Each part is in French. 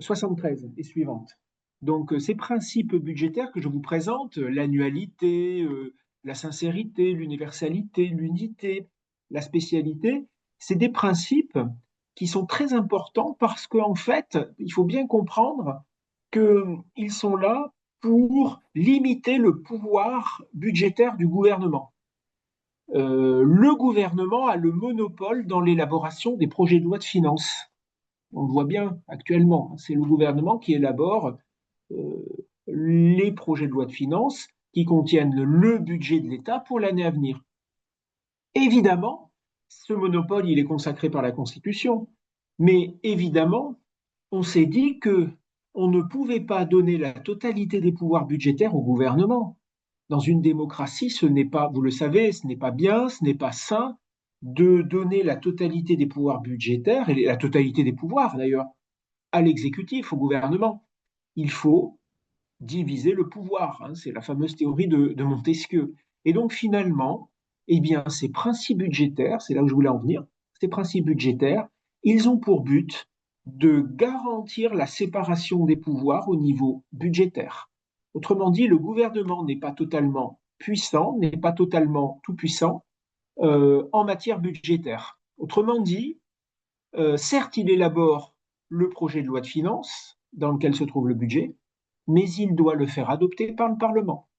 73 et suivante. Donc, ces principes budgétaires que je vous présente, l'annualité, la sincérité, l'universalité, l'unité, la spécialité, c'est des principes qui sont très importants parce qu'en fait, il faut bien comprendre qu'ils sont là pour limiter le pouvoir budgétaire du gouvernement. Le gouvernement a le monopole dans l'élaboration des projets de loi de finances. On le voit bien actuellement, c'est le gouvernement qui élabore euh, les projets de loi de finances qui contiennent le budget de l'État pour l'année à venir. Évidemment, ce monopole, il est consacré par la Constitution, mais évidemment, on s'est dit que on ne pouvait pas donner la totalité des pouvoirs budgétaires au gouvernement. Dans une démocratie, ce n'est pas, vous le savez, ce n'est pas bien, ce n'est pas sain de donner la totalité des pouvoirs budgétaires, et la totalité des pouvoirs d'ailleurs, à l'exécutif, au gouvernement. Il faut diviser le pouvoir. Hein, c'est la fameuse théorie de Montesquieu. Et donc finalement, eh bien, ces principes budgétaires, c'est là où je voulais en venir, ces principes budgétaires, ils ont pour but de garantir la séparation des pouvoirs au niveau budgétaire. Autrement dit, le gouvernement n'est pas totalement puissant, n'est pas totalement tout puissant en matière budgétaire. Autrement dit, certes, il élabore le projet de loi de finances dans lequel se trouve le budget, mais il doit le faire adopter par le Parlement.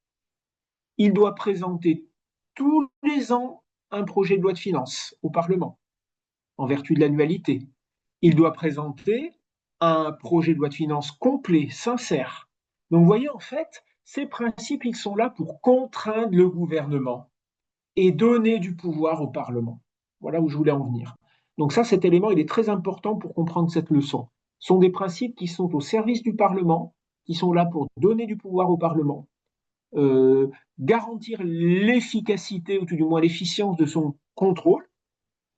Il doit présenter tous les ans un projet de loi de finances au Parlement, en vertu de l'annualité. Il doit présenter un projet de loi de finances complet, sincère. Donc, vous voyez, en fait, ces principes, ils sont là pour contraindre le gouvernement et donner du pouvoir au Parlement. Voilà où je voulais en venir. Donc ça, cet élément, il est très important pour comprendre cette leçon. Ce sont des principes qui sont au service du Parlement, qui sont là pour donner du pouvoir au Parlement, garantir l'efficacité ou tout du moins l'efficience de son contrôle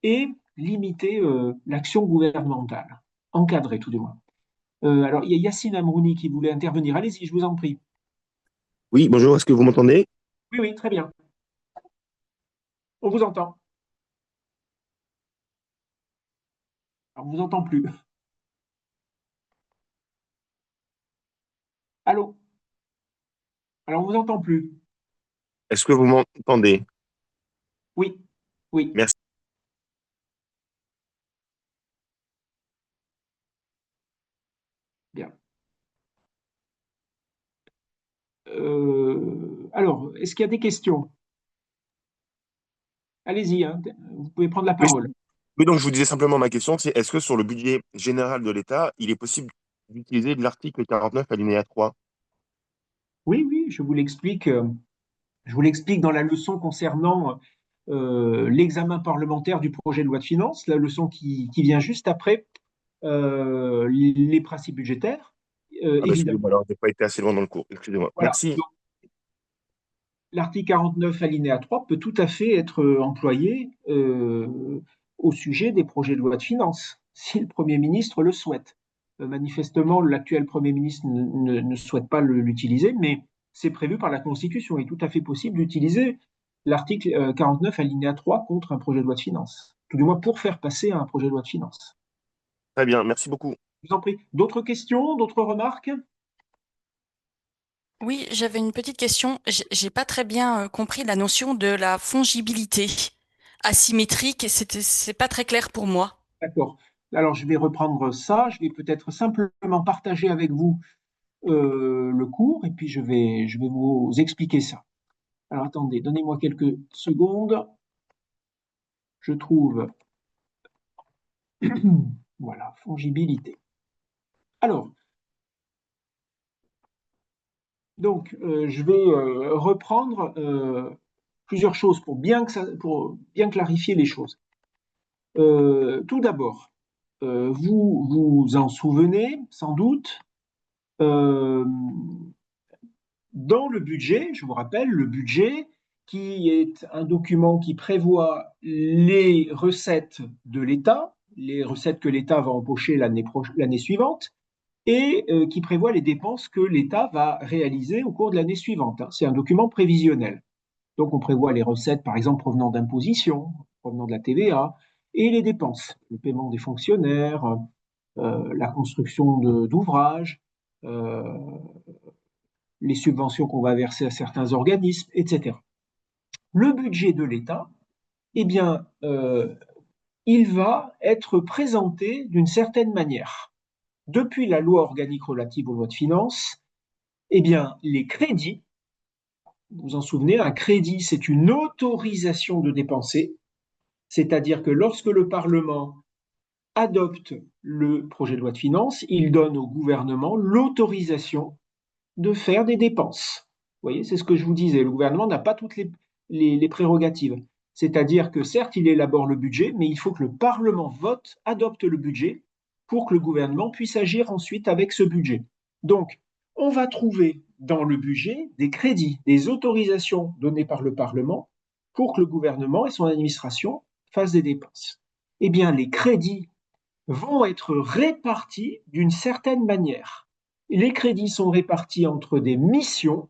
et limiter l'action gouvernementale, encadrer tout du moins. Alors, il y a Yacine Amrouni qui voulait intervenir. Allez-y, je vous en prie. Oui, bonjour, est-ce que vous m'entendez? Oui, oui, très bien. On vous entend. Alors, on ne vous entend plus. Allô? Alors, on ne vous entend plus. Est-ce que vous m'entendez? Oui, oui, Merci. bien. Alors, est-ce qu'il y a des questions? Allez-y, hein, vous pouvez prendre la Oui, parole. oui, donc je vous disais simplement ma question, c'est est-ce que sur le budget général de l'État, il est possible d'utiliser l'article 49 alinéa 3? Oui, oui, je vous l'explique dans la leçon concernant l'examen parlementaire du projet de loi de finances, la leçon qui vient juste après les principes budgétaires, Ah bah excusez-moi, évidemment. alors je n'ai pas été assez loin dans le cours, excusez-moi. Voilà. Merci. Donc, l'article 49 alinéa 3 peut tout à fait être employé au sujet des projets de loi de finances, si le Premier ministre le souhaite. Manifestement, l'actuel Premier ministre ne souhaite pas l'utiliser, mais c'est prévu par la Constitution. Il est tout à fait possible d'utiliser l'article 49 alinéa 3 contre un projet de loi de finances, tout du moins pour faire passer un projet de loi de finances. Très bien, merci beaucoup. Je vous en prie. D'autres questions, d'autres remarques? Oui, j'avais une petite question. J'ai pas très bien compris la notion de la fongibilité asymétrique. C'est pas très clair pour moi. D'accord. Alors, je vais reprendre ça. Je vais peut-être simplement partager avec vous le cours et puis je vais vous expliquer ça. Alors attendez, donnez-moi quelques secondes. Je trouve, voilà, fongibilité. Alors, donc, je vais reprendre plusieurs choses pour bien clarifier les choses. Tout d'abord, vous vous en souvenez sans doute, euh, dans le budget, je vous rappelle, le budget qui est un document qui prévoit les recettes de l'État, les recettes que l'État va empocher l'année suivante, et qui prévoit les dépenses que l'État va réaliser au cours de l'année suivante. Hein. C'est un document prévisionnel. Donc on prévoit les recettes, par exemple, provenant d'impositions, provenant de la TVA, et les dépenses, le paiement des fonctionnaires, la construction d'ouvrages, les subventions qu'on va verser à certains organismes, etc. Le budget de l'État, eh bien, il va être présenté d'une certaine manière. Depuis la loi organique relative aux lois de finances, eh bien, les crédits, vous vous en souvenez, un crédit, c'est une autorisation de dépenser, c'est-à-dire que lorsque le Parlement adopte le projet de loi de finances, il donne au gouvernement l'autorisation de faire des dépenses. Vous voyez, c'est ce que je vous disais, le gouvernement n'a pas toutes les prérogatives. C'est-à-dire que certes, il élabore le budget, mais il faut que le Parlement vote, adopte le budget pour que le gouvernement puisse agir ensuite avec ce budget. Donc, on va trouver dans le budget des crédits, des autorisations données par le Parlement pour que le gouvernement et son administration fassent des dépenses. Eh bien, les crédits vont être répartis d'une certaine manière. Les crédits sont répartis entre des missions.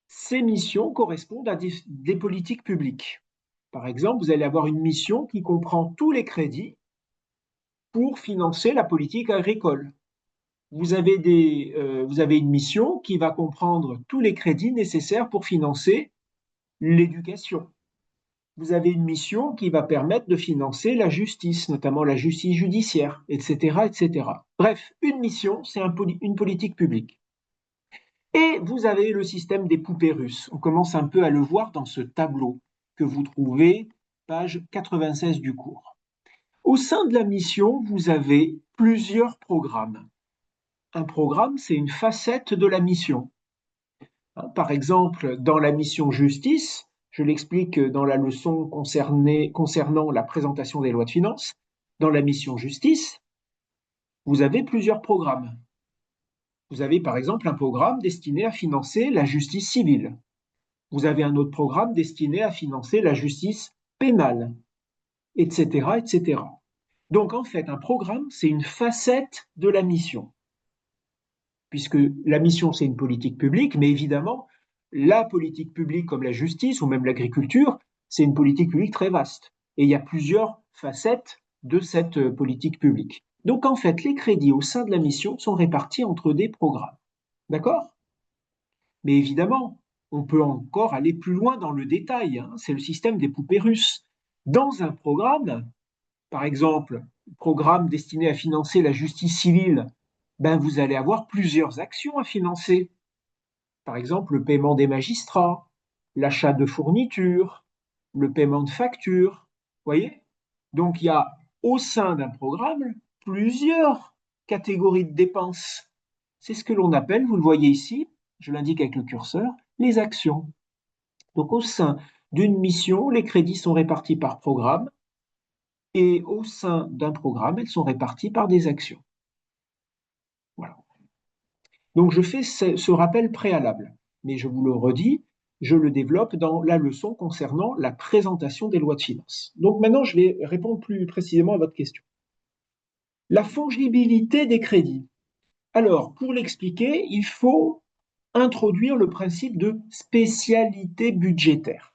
Ces missions correspondent à des politiques publiques. Par exemple, vous allez avoir une mission qui comprend tous les crédits pour financer la politique agricole. Vous avez une mission qui va comprendre tous les crédits nécessaires pour financer l'éducation. Vous avez une mission qui va permettre de financer la justice, notamment la justice judiciaire, etc., etc. Bref, une mission, c'est une politique publique. Et vous avez le système des poupées russes. On commence un peu à le voir dans ce tableau que vous trouvez, page 96 du cours. Au sein de la mission, vous avez plusieurs programmes. Un programme, c'est une facette de la mission. Par exemple, dans la mission justice, je l'explique dans la leçon concernant la présentation des lois de finances, dans la mission justice, vous avez plusieurs programmes. Vous avez par exemple un programme destiné à financer la justice civile. Vous avez un autre programme destiné à financer la justice pénale, etc., etc. Donc en fait, un programme, c'est une facette de la mission. Puisque la mission, c'est une politique publique, mais évidemment, la politique publique comme la justice ou même l'agriculture, c'est une politique publique très vaste. Et il y a plusieurs facettes de cette politique publique. Donc en fait, les crédits au sein de la mission sont répartis entre des programmes. D'accord? Mais évidemment, on peut encore aller plus loin dans le détail. Hein. C'est le système des poupées russes. Dans un programme, par exemple, programme destiné à financer la justice civile, ben vous allez avoir plusieurs actions à financer. Par exemple, le paiement des magistrats, l'achat de fournitures, le paiement de factures. Vous voyez? Donc, il y a au sein d'un programme plusieurs catégories de dépenses. C'est ce que l'on appelle, vous le voyez ici, je l'indique avec le curseur, les actions. Donc, au sein d'une mission, les crédits sont répartis par programme et au sein d'un programme, elles sont réparties par des actions. Voilà. Donc, je fais ce rappel préalable, mais je vous le redis, je le développe dans la leçon concernant la présentation des lois de finances. Donc, maintenant, je vais répondre plus précisément à votre question. La fongibilité des crédits. Alors, pour l'expliquer, il faut introduire le principe de spécialité budgétaire.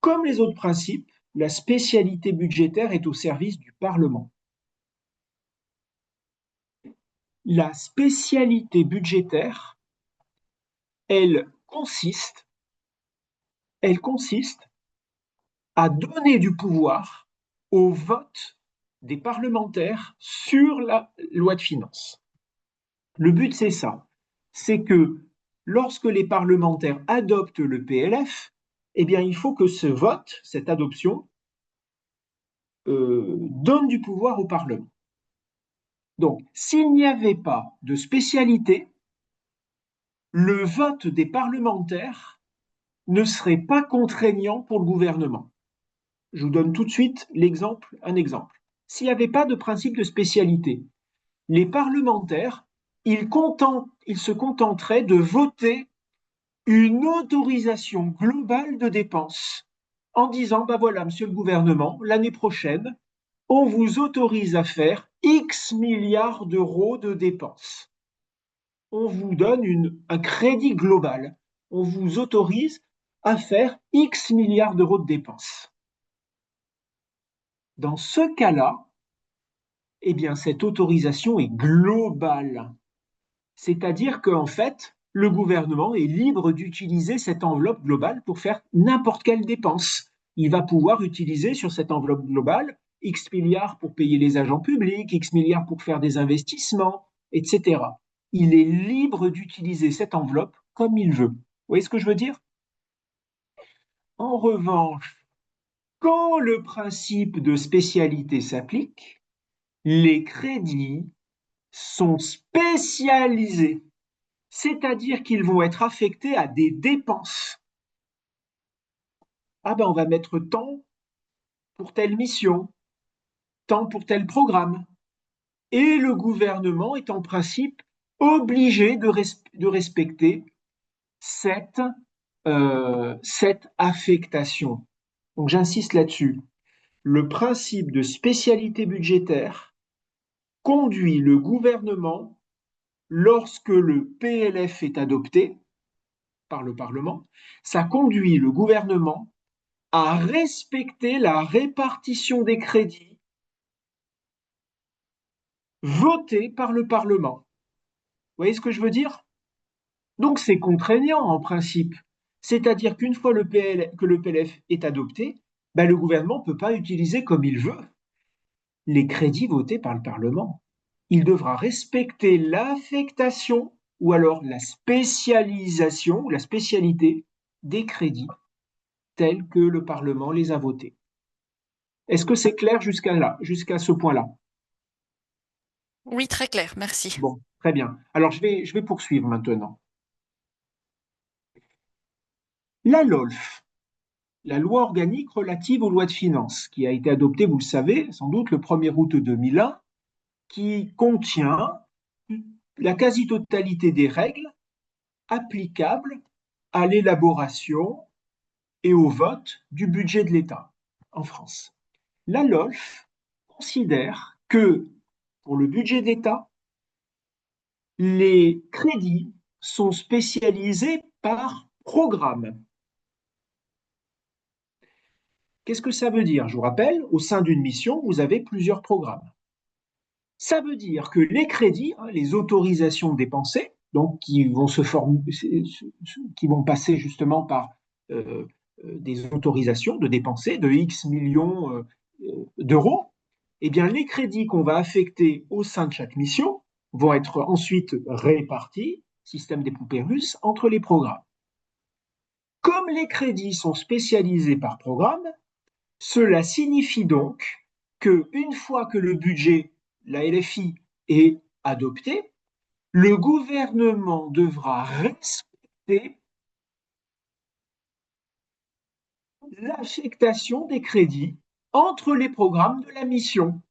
Comme les autres principes, la spécialité budgétaire est au service du Parlement. La spécialité budgétaire, elle consiste à donner du pouvoir au vote des parlementaires sur la loi de finances. Le but, c'est ça. C'est que lorsque les parlementaires adoptent le PLF, eh bien, il faut que ce vote, cette adoption, donne du pouvoir au Parlement. Donc, s'il n'y avait pas de spécialité, le vote des parlementaires ne serait pas contraignant pour le gouvernement. Je vous donne tout de suite un exemple. S'il n'y avait pas de principe de spécialité, les parlementaires, ils se contenteraient de voter une autorisation globale de dépenses en disant, ben voilà, monsieur le gouvernement, l'année prochaine, on vous autorise à faire X milliards d'euros de dépenses. On vous donne un crédit global. On vous autorise à faire X milliards d'euros de dépenses. Dans ce cas-là, eh bien, cette autorisation est globale. C'est-à-dire qu'en fait, le gouvernement est libre d'utiliser cette enveloppe globale pour faire n'importe quelle dépense. Il va pouvoir utiliser sur cette enveloppe globale X milliards pour payer les agents publics, X milliards pour faire des investissements, etc. Il est libre d'utiliser cette enveloppe comme il veut. Vous voyez ce que je veux dire? En revanche, quand le principe de spécialité s'applique, les crédits sont spécialisés, c'est-à-dire qu'ils vont être affectés à des dépenses. Ah ben on va mettre tant pour telle mission, tant pour tel programme. Et le gouvernement est en principe obligé de respecter cette, cette affectation. Donc j'insiste là-dessus. Le principe de spécialité budgétaire conduit le gouvernement, lorsque le PLF est adopté par le Parlement, ça conduit le gouvernement à respecter la répartition des crédits votés par le Parlement. Vous voyez ce que je veux dire? Donc c'est contraignant en principe. C'est-à-dire qu'une fois que le PLF est adopté, ben, le gouvernement ne peut pas utiliser comme il veut les crédits votés par le Parlement. Il devra respecter l'affectation ou alors la spécialisation ou la spécialité des crédits tels que le Parlement les a votés. Est-ce que c'est clair jusqu'à là, jusqu'à ce point-là? Oui, très clair, merci. Bon, très bien. Alors je vais poursuivre maintenant. La LOLF, la loi organique relative aux lois de finances, qui a été adoptée, vous le savez, sans doute le 1er août 2001, qui contient la quasi-totalité des règles applicables à l'élaboration et au vote du budget de l'État en France. La LOLF considère que pour le budget de l'État, les crédits sont spécialisés par programme. Qu'est-ce que ça veut dire? Je vous rappelle, au sein d'une mission, vous avez plusieurs programmes. Ça veut dire que les crédits, les autorisations de dépenser, donc qui vont passer justement par des autorisations de dépenser de X millions d'euros, eh bien les crédits qu'on va affecter au sein de chaque mission vont être ensuite répartis, système des poupées russes, entre les programmes. Comme les crédits sont spécialisés par programme, cela signifie donc qu'une fois que le budget, la LFI, est adopté, le gouvernement devra respecter l'affectation des crédits entre les programmes de la mission.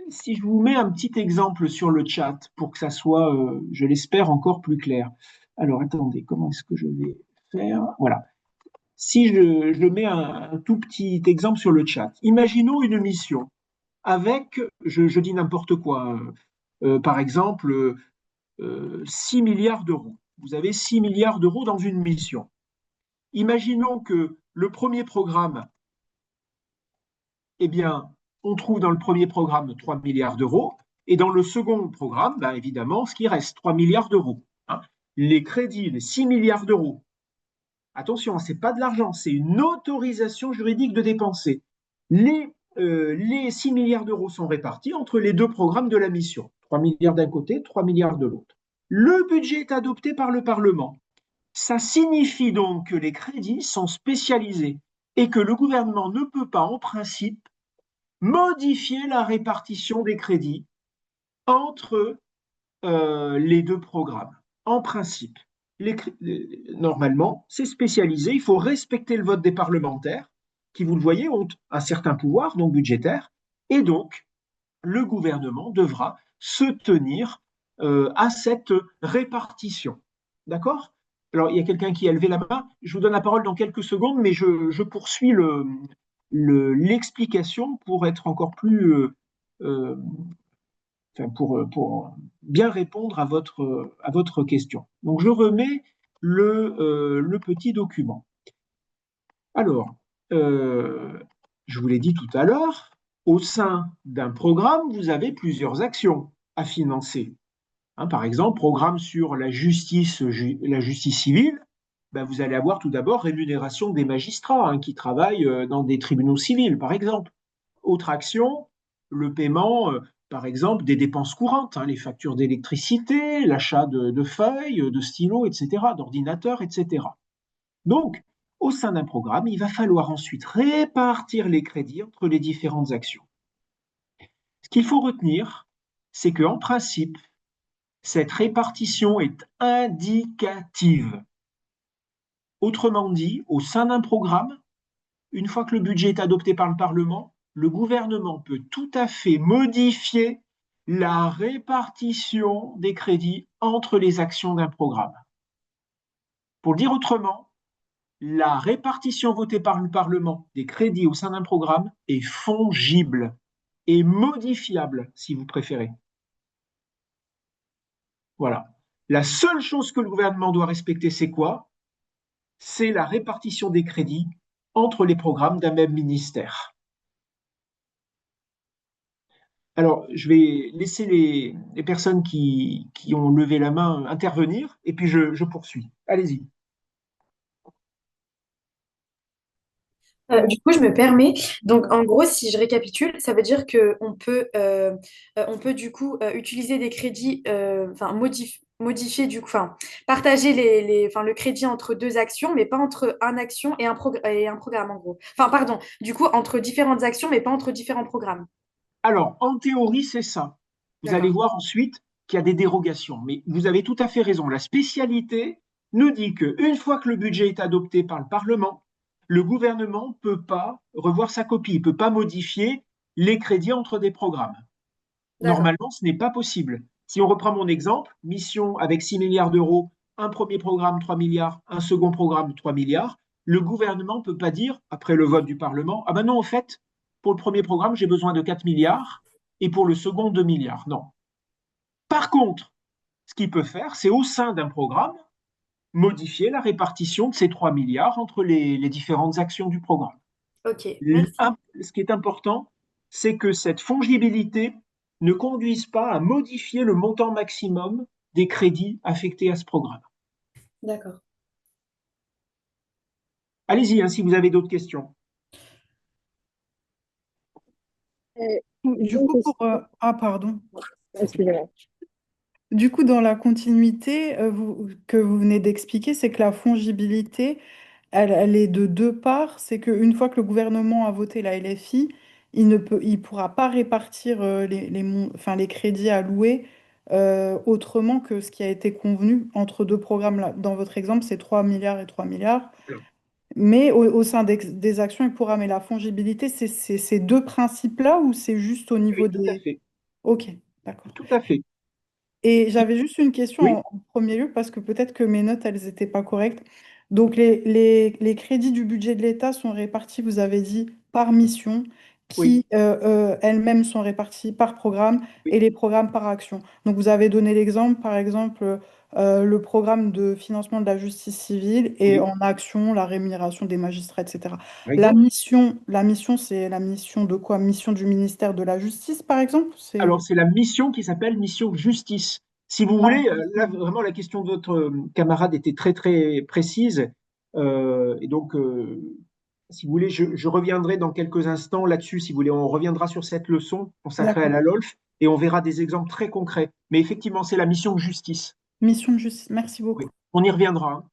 Si je vous mets un petit exemple sur le chat pour que ça soit, je l'espère, encore plus clair. Alors attendez, comment est-ce que je vais faire? Voilà. Si je mets un tout petit exemple sur le chat, imaginons une mission avec, je dis n'importe quoi, par exemple, 6 milliards d'euros. Vous avez 6 milliards d'euros dans une mission. Imaginons que le premier programme, eh bien, on trouve dans le premier programme 3 milliards d'euros, et dans le second programme, ben, évidemment, ce qui reste, 3 milliards d'euros. Hein. Les crédits, les 6 milliards d'euros, attention, ce n'est pas de l'argent, c'est une autorisation juridique de dépenser. Les 6 milliards d'euros sont répartis entre les deux programmes de la mission. 3 milliards d'un côté, 3 milliards de l'autre. Le budget est adopté par le Parlement. Ça signifie donc que les crédits sont spécialisés et que le gouvernement ne peut pas, en principe, modifier la répartition des crédits entre les deux programmes. En principe, normalement, c'est spécialisé. Il faut respecter le vote des parlementaires qui, vous le voyez, ont un certain pouvoir, donc budgétaire, et donc le gouvernement devra se tenir à cette répartition. D'accord? Alors, il y a quelqu'un qui a levé la main. Je vous donne la parole dans quelques secondes, mais je poursuis l'explication pour être encore plus euh, pour bien répondre à votre question. Donc, je remets le petit document. Alors, Je vous l'ai dit tout à l'heure, au sein d'un programme, vous avez plusieurs actions à financer. Hein, par exemple, programme sur la justice civile, ben, vous allez avoir tout d'abord rémunération des magistrats hein, qui travaillent dans des tribunaux civils, par exemple. Autre action, le paiement, par exemple, des dépenses courantes, hein, les factures d'électricité, l'achat de feuilles, de stylos, etc., d'ordinateurs, etc. Donc, au sein d'un programme, il va falloir ensuite répartir les crédits entre les différentes actions. Ce qu'il faut retenir, c'est qu'en principe, cette répartition est indicative. Autrement dit, au sein d'un programme, une fois que le budget est adopté par le Parlement, le gouvernement peut tout à fait modifier la répartition des crédits entre les actions d'un programme. Pour le dire autrement, la répartition votée par le Parlement des crédits au sein d'un programme est fongible et modifiable, si vous préférez. Voilà. La seule chose que le gouvernement doit respecter, c'est quoi? C'est la répartition des crédits entre les programmes d'un même ministère. Alors, je vais laisser les personnes qui ont levé la main intervenir, et puis je poursuis. Allez-y. Du coup, je me permets. Donc, en gros, si je récapitule, ça veut dire on peut du coup utiliser des crédits, enfin modifier du coup, enfin partager enfin le crédit entre deux actions, mais pas entre une action et et un programme en gros. Enfin, pardon. Du coup, entre différentes actions, mais pas entre différents programmes. Alors, en théorie, c'est ça. Vous allez D'accord. voir ensuite qu'il y a des dérogations, mais vous avez tout à fait raison. La spécialité nous dit qu'une fois que le budget est adopté par le Parlement, le gouvernement ne peut pas revoir sa copie, il ne peut pas modifier les crédits entre des programmes. D'accord. Normalement, ce n'est pas possible. Si on reprend mon exemple, mission avec 6 milliards d'euros, un premier programme 3 milliards, un second programme 3 milliards, le gouvernement ne peut pas dire, après le vote du Parlement, ah ben non, en fait, pour le premier programme, j'ai besoin de 4 milliards et pour le second, 2 milliards. Non. Par contre, ce qu'il peut faire, c'est au sein d'un programme, modifier la répartition de ces 3 milliards entre les différentes actions du programme. Ok. Merci. Ce qui est important, c'est que cette fongibilité ne conduise pas à modifier le montant maximum des crédits affectés à ce programme. D'accord. Allez-y, hein, si vous avez d'autres questions. Du coup, ah, pardon. Excusez-moi. Du coup, dans la continuité que vous venez d'expliquer, c'est que la fongibilité, elle est de deux parts. C'est qu'une fois que le gouvernement a voté la LFI, il pourra pas répartir enfin, les crédits alloués autrement que ce qui a été convenu entre deux programmes. Là. Dans votre exemple, c'est 3 milliards et 3 milliards. Mais au sein des actions, il pourra. Mais la fongibilité, c'est ces deux principes-là ou c'est juste au niveau Oui, tout à des... fait. Ok, d'accord. Tout à fait. Et j'avais juste une question Oui, en premier lieu, parce que peut-être que mes notes, elles n'étaient pas correctes. Donc, les crédits du budget de l'État sont répartis, vous avez dit, par mission, oui, qui elles-mêmes sont réparties par programme, oui, et les programmes par action. Donc, vous avez donné l'exemple, par exemple, le programme de financement de la justice civile, et oui, en action, la rémunération des magistrats, etc. par exemple. La mission, c'est la mission de quoi? Mission du ministère de la Justice, par exemple? C'est... Alors, c'est la mission qui s'appelle mission justice. Si vous voulez, là, vraiment, la question de votre camarade était très, très précise. Et donc, si vous voulez, je reviendrai dans quelques instants là-dessus. Si vous voulez, on reviendra sur cette leçon consacrée à D'accord. la LOLF et on verra des exemples très concrets. Mais effectivement, c'est la mission justice. Mission de justice. Merci Oui, beaucoup. on y reviendra.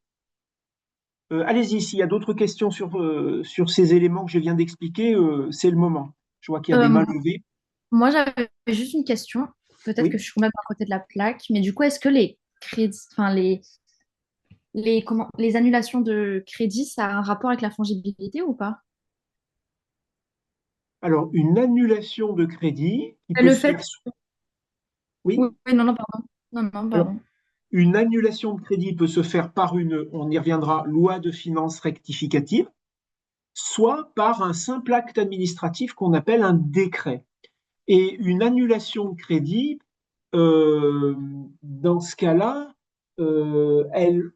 Hein. Allez-y, s'il y a d'autres questions sur ces éléments que je viens d'expliquer, c'est le moment. Je vois qu'il y a des Euh, mains levées. Moi, j'avais juste une question. Peut-être que Oui. je suis complètement à côté de la plaque, mais du coup, est-ce que les crédits, enfin les annulations de crédits, ça a un rapport avec la fongibilité ou pas? Alors, une annulation de crédit qui peut Le se faire. fait, oui, Oui. oui, non, non, pardon. Non, non, Alors, pardon. une annulation de crédit peut se faire par on y reviendra, loi de finances rectificative, soit par un simple acte administratif qu'on appelle un décret. Et une annulation de crédit, dans ce cas-là, elle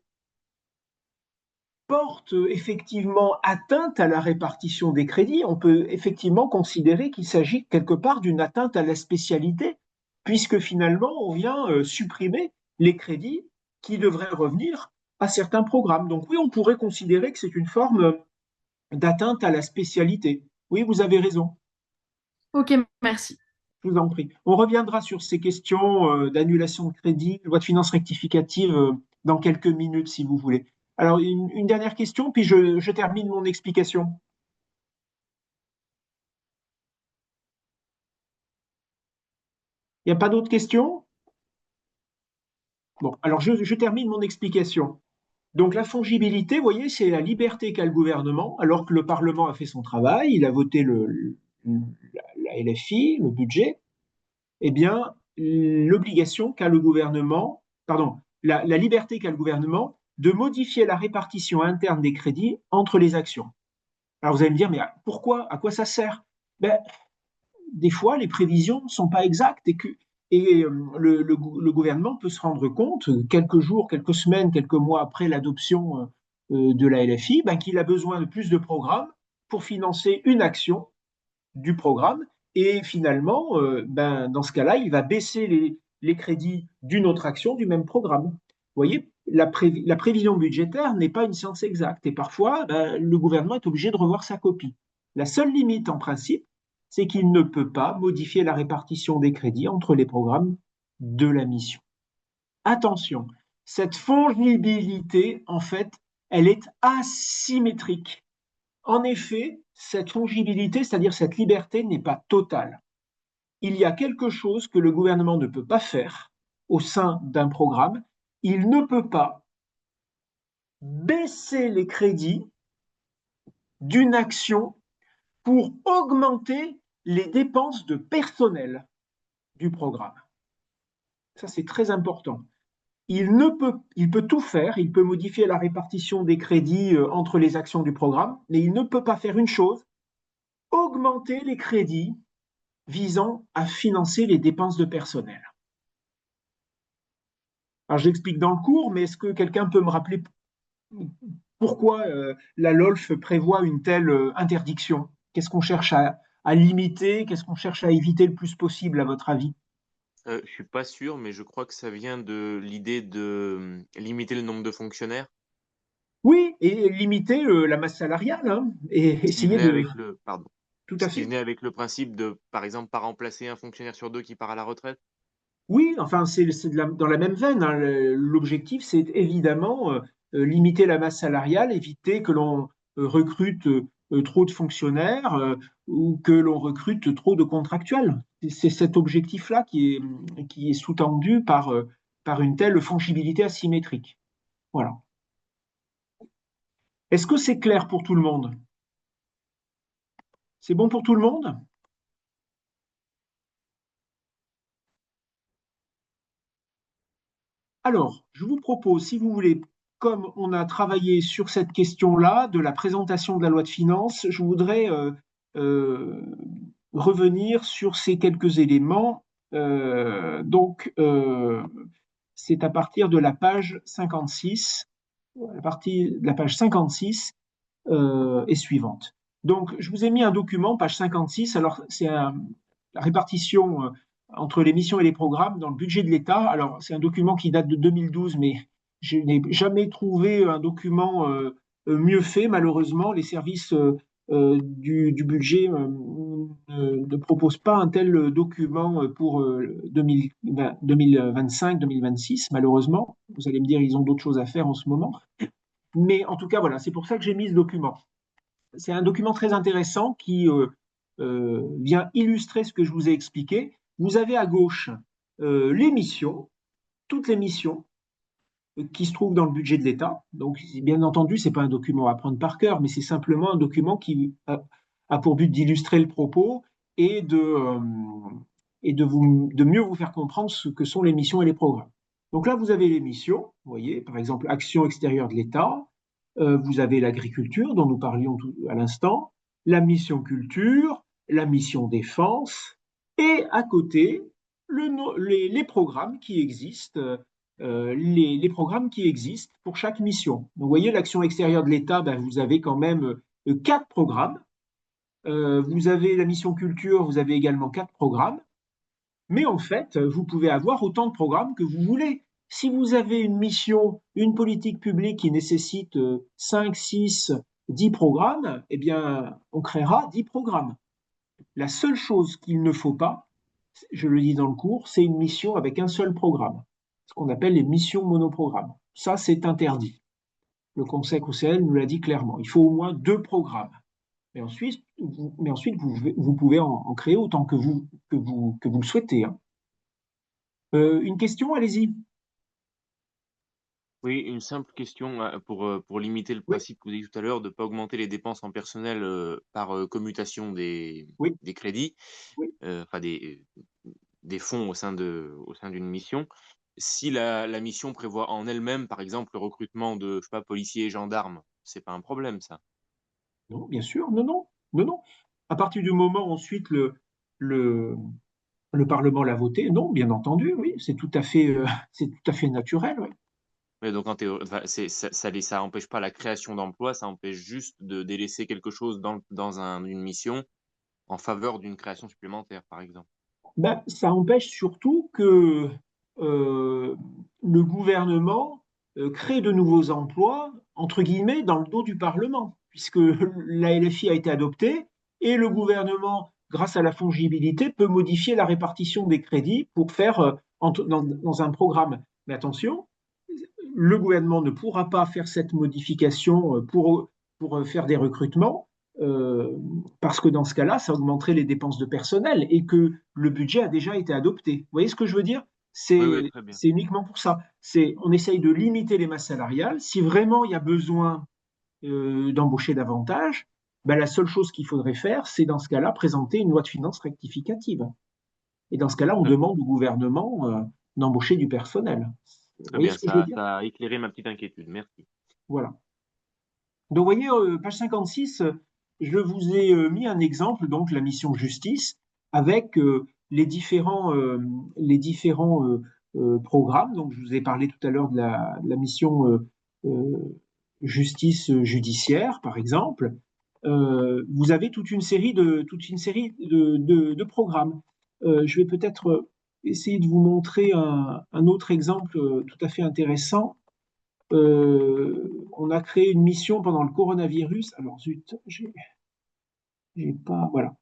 porte effectivement atteinte à la répartition des crédits, on peut effectivement considérer qu'il s'agit quelque part d'une atteinte à la spécialité, puisque finalement on vient supprimer les crédits qui devraient revenir à certains programmes. Donc oui, on pourrait considérer que c'est une forme d'atteinte à la spécialité. Oui, vous avez raison. Ok, merci. Je vous en prie. On reviendra sur ces questions d'annulation de crédit, loi de finances rectificative dans quelques minutes, si vous voulez. Alors, une dernière question, puis je termine mon explication. Il n'y a pas d'autres questions? Bon, alors je termine mon explication. Donc, la fongibilité, vous voyez, c'est la liberté qu'a le gouvernement, alors que le Parlement a fait son travail, il a voté la LFI, le budget. Eh bien, l'obligation qu'a le gouvernement, pardon, la liberté qu'a le gouvernement de modifier la répartition interne des crédits entre les actions. Alors vous allez me dire, mais pourquoi? À quoi ça sert? Ben, des fois, les prévisions ne sont pas exactes le gouvernement peut se rendre compte, quelques jours, quelques semaines, quelques mois après l'adoption de la LFI, ben, qu'il a besoin de plus de programmes pour financer une action du programme. Et finalement, ben, dans ce cas-là, il va baisser les crédits d'une autre action du même programme. Vous voyez, la prévision budgétaire n'est pas une science exacte. Et parfois, ben, le gouvernement est obligé de revoir sa copie. La seule limite, en principe, c'est qu'il ne peut pas modifier la répartition des crédits entre les programmes de la mission. Attention, cette fongibilité, en fait, elle est asymétrique. En effet, cette fongibilité, c'est-à-dire cette liberté, n'est pas totale. Il y a quelque chose que le gouvernement ne peut pas faire au sein d'un programme. Il ne peut pas baisser les crédits d'une action pour augmenter les dépenses de personnel du programme. Ça, c'est très important. Il peut tout faire, il peut modifier la répartition des crédits entre les actions du programme, mais il ne peut pas faire une chose, augmenter les crédits visant à financer les dépenses de personnel. Alors j'explique dans le cours, mais est-ce que quelqu'un peut me rappeler pourquoi la LOLF prévoit une telle interdiction? Qu'est-ce qu'on cherche à limiter? Qu'est-ce qu'on cherche à éviter le plus possible, à votre avis? Je suis pas sûr, mais je crois que ça vient de l'idée de limiter le nombre de fonctionnaires, Oui, et limiter la masse salariale, hein, et ce qui essayer venait de... avec le, pardon, Tout ce à qui fait. venait avec le principe de, par exemple, pas remplacer un fonctionnaire sur deux qui part à la retraite. Oui, enfin, c'est dans la même veine, hein. L'objectif, c'est évidemment limiter la masse salariale, éviter que l'on recrute trop de fonctionnaires ou que l'on recrute trop de contractuels. C'est cet objectif-là qui est sous-tendu par une telle fongibilité asymétrique. Voilà. Est-ce que c'est clair pour tout le monde? C'est bon pour tout le monde? Alors, je vous propose, si vous voulez, comme on a travaillé sur cette question-là de la présentation de la loi de finances, je voudrais euh, revenir sur ces quelques éléments. C'est à partir de la page 56, à partir de la page 56 et suivante. Donc, je vous ai mis un document, page 56. Alors, la répartition entre les missions et les programmes dans le budget de l'État. Alors, c'est un document qui date de 2012, mais je n'ai jamais trouvé un document mieux fait. Malheureusement, les services du budget ne proposent pas un tel document pour 2025-2026, malheureusement. Vous allez me dire, ils ont d'autres choses à faire en ce moment. Mais en tout cas, voilà, c'est pour ça que j'ai mis ce document. C'est un document très intéressant qui vient illustrer ce que je vous ai expliqué. Vous avez à gauche les missions, toutes les missions qui se trouvent dans le budget de l'État. Donc, bien entendu, ce n'est pas un document à prendre par cœur, mais c'est simplement un document qui a pour but d'illustrer le propos et de mieux vous faire comprendre ce que sont les missions et les programmes. Donc là, vous avez les missions, vous voyez, par exemple, action extérieure de l'État, vous avez l'agriculture dont nous parlions à l'instant, la mission culture, la mission défense, et à côté, les programmes qui existent les programmes qui existent pour chaque mission. Donc, vous voyez, l'action extérieure de l'État, ben, vous avez quand même 4 programmes. Vous avez la mission culture, vous avez également 4 programmes. Mais en fait, vous pouvez avoir autant de programmes que vous voulez. Si vous avez une mission, une politique publique qui nécessite 5, 6, 10 programmes, eh bien, on créera 10 programmes. La seule chose qu'il ne faut pas, je le dis dans le cours, c'est une mission avec un seul programme, ce qu'on appelle les missions monoprogrammes. Ça, c'est interdit. Le Conseil constitutionnel nous l'a dit clairement. Il faut au moins 2 programmes. Mais ensuite, vous pouvez en créer autant que vous le souhaitez. Hein. Une question, allez-y. Oui, une simple question pour limiter le Oui, principe que vous avez dit tout à l'heure de ne pas augmenter les dépenses en personnel par commutation oui, des crédits, oui. enfin des fonds au sein d'une mission. Si la mission prévoit en elle-même, par exemple, le recrutement de, je sais pas, policiers et gendarmes, c'est pas un problème, ça. Non, bien sûr, non, non, non, non. À partir du moment où ensuite le, le Parlement l'a voté, non, bien entendu, oui, c'est tout à fait naturel. Oui. Mais donc, en théorie, enfin, ça empêche pas la création d'emplois, ça empêche juste de délaisser quelque chose dans une mission en faveur d'une création supplémentaire, par exemple. Ben, ça empêche surtout que euh, le gouvernement crée de nouveaux emplois, entre guillemets, dans le dos du Parlement, puisque la LFI a été adoptée et le gouvernement, grâce à la fongibilité, peut modifier la répartition des crédits pour faire dans un programme. Mais attention, le gouvernement ne pourra pas faire cette modification pour faire des recrutements, euh, parce que dans ce cas-là, ça augmenterait les dépenses de personnel et que le budget a déjà été adopté. Vous voyez ce que je veux dire? Oui, oui, C'est très bien. uniquement pour ça. On essaye de limiter les masses salariales. Si vraiment il y a besoin d'embaucher davantage, ben, la seule chose qu'il faudrait faire, c'est dans ce cas-là présenter une loi de finances rectificative. Et dans ce cas-là, on Très, demande au gouvernement d'embaucher du personnel. Vous très voyez bien, ce que je veux dire? ça a éclairé ma petite inquiétude. Merci. Voilà. Donc, vous voyez, page 56, je vous ai mis un exemple, donc la mission justice, avec les différents programmes. Donc, je vous ai parlé tout à l'heure de la mission euh, justice judiciaire, par exemple. Vous avez toute une série de programmes. Je vais peut-être essayer de vous montrer un autre exemple tout à fait intéressant. On a créé une mission pendant le coronavirus. Alors, zut, j'ai pas. Voilà.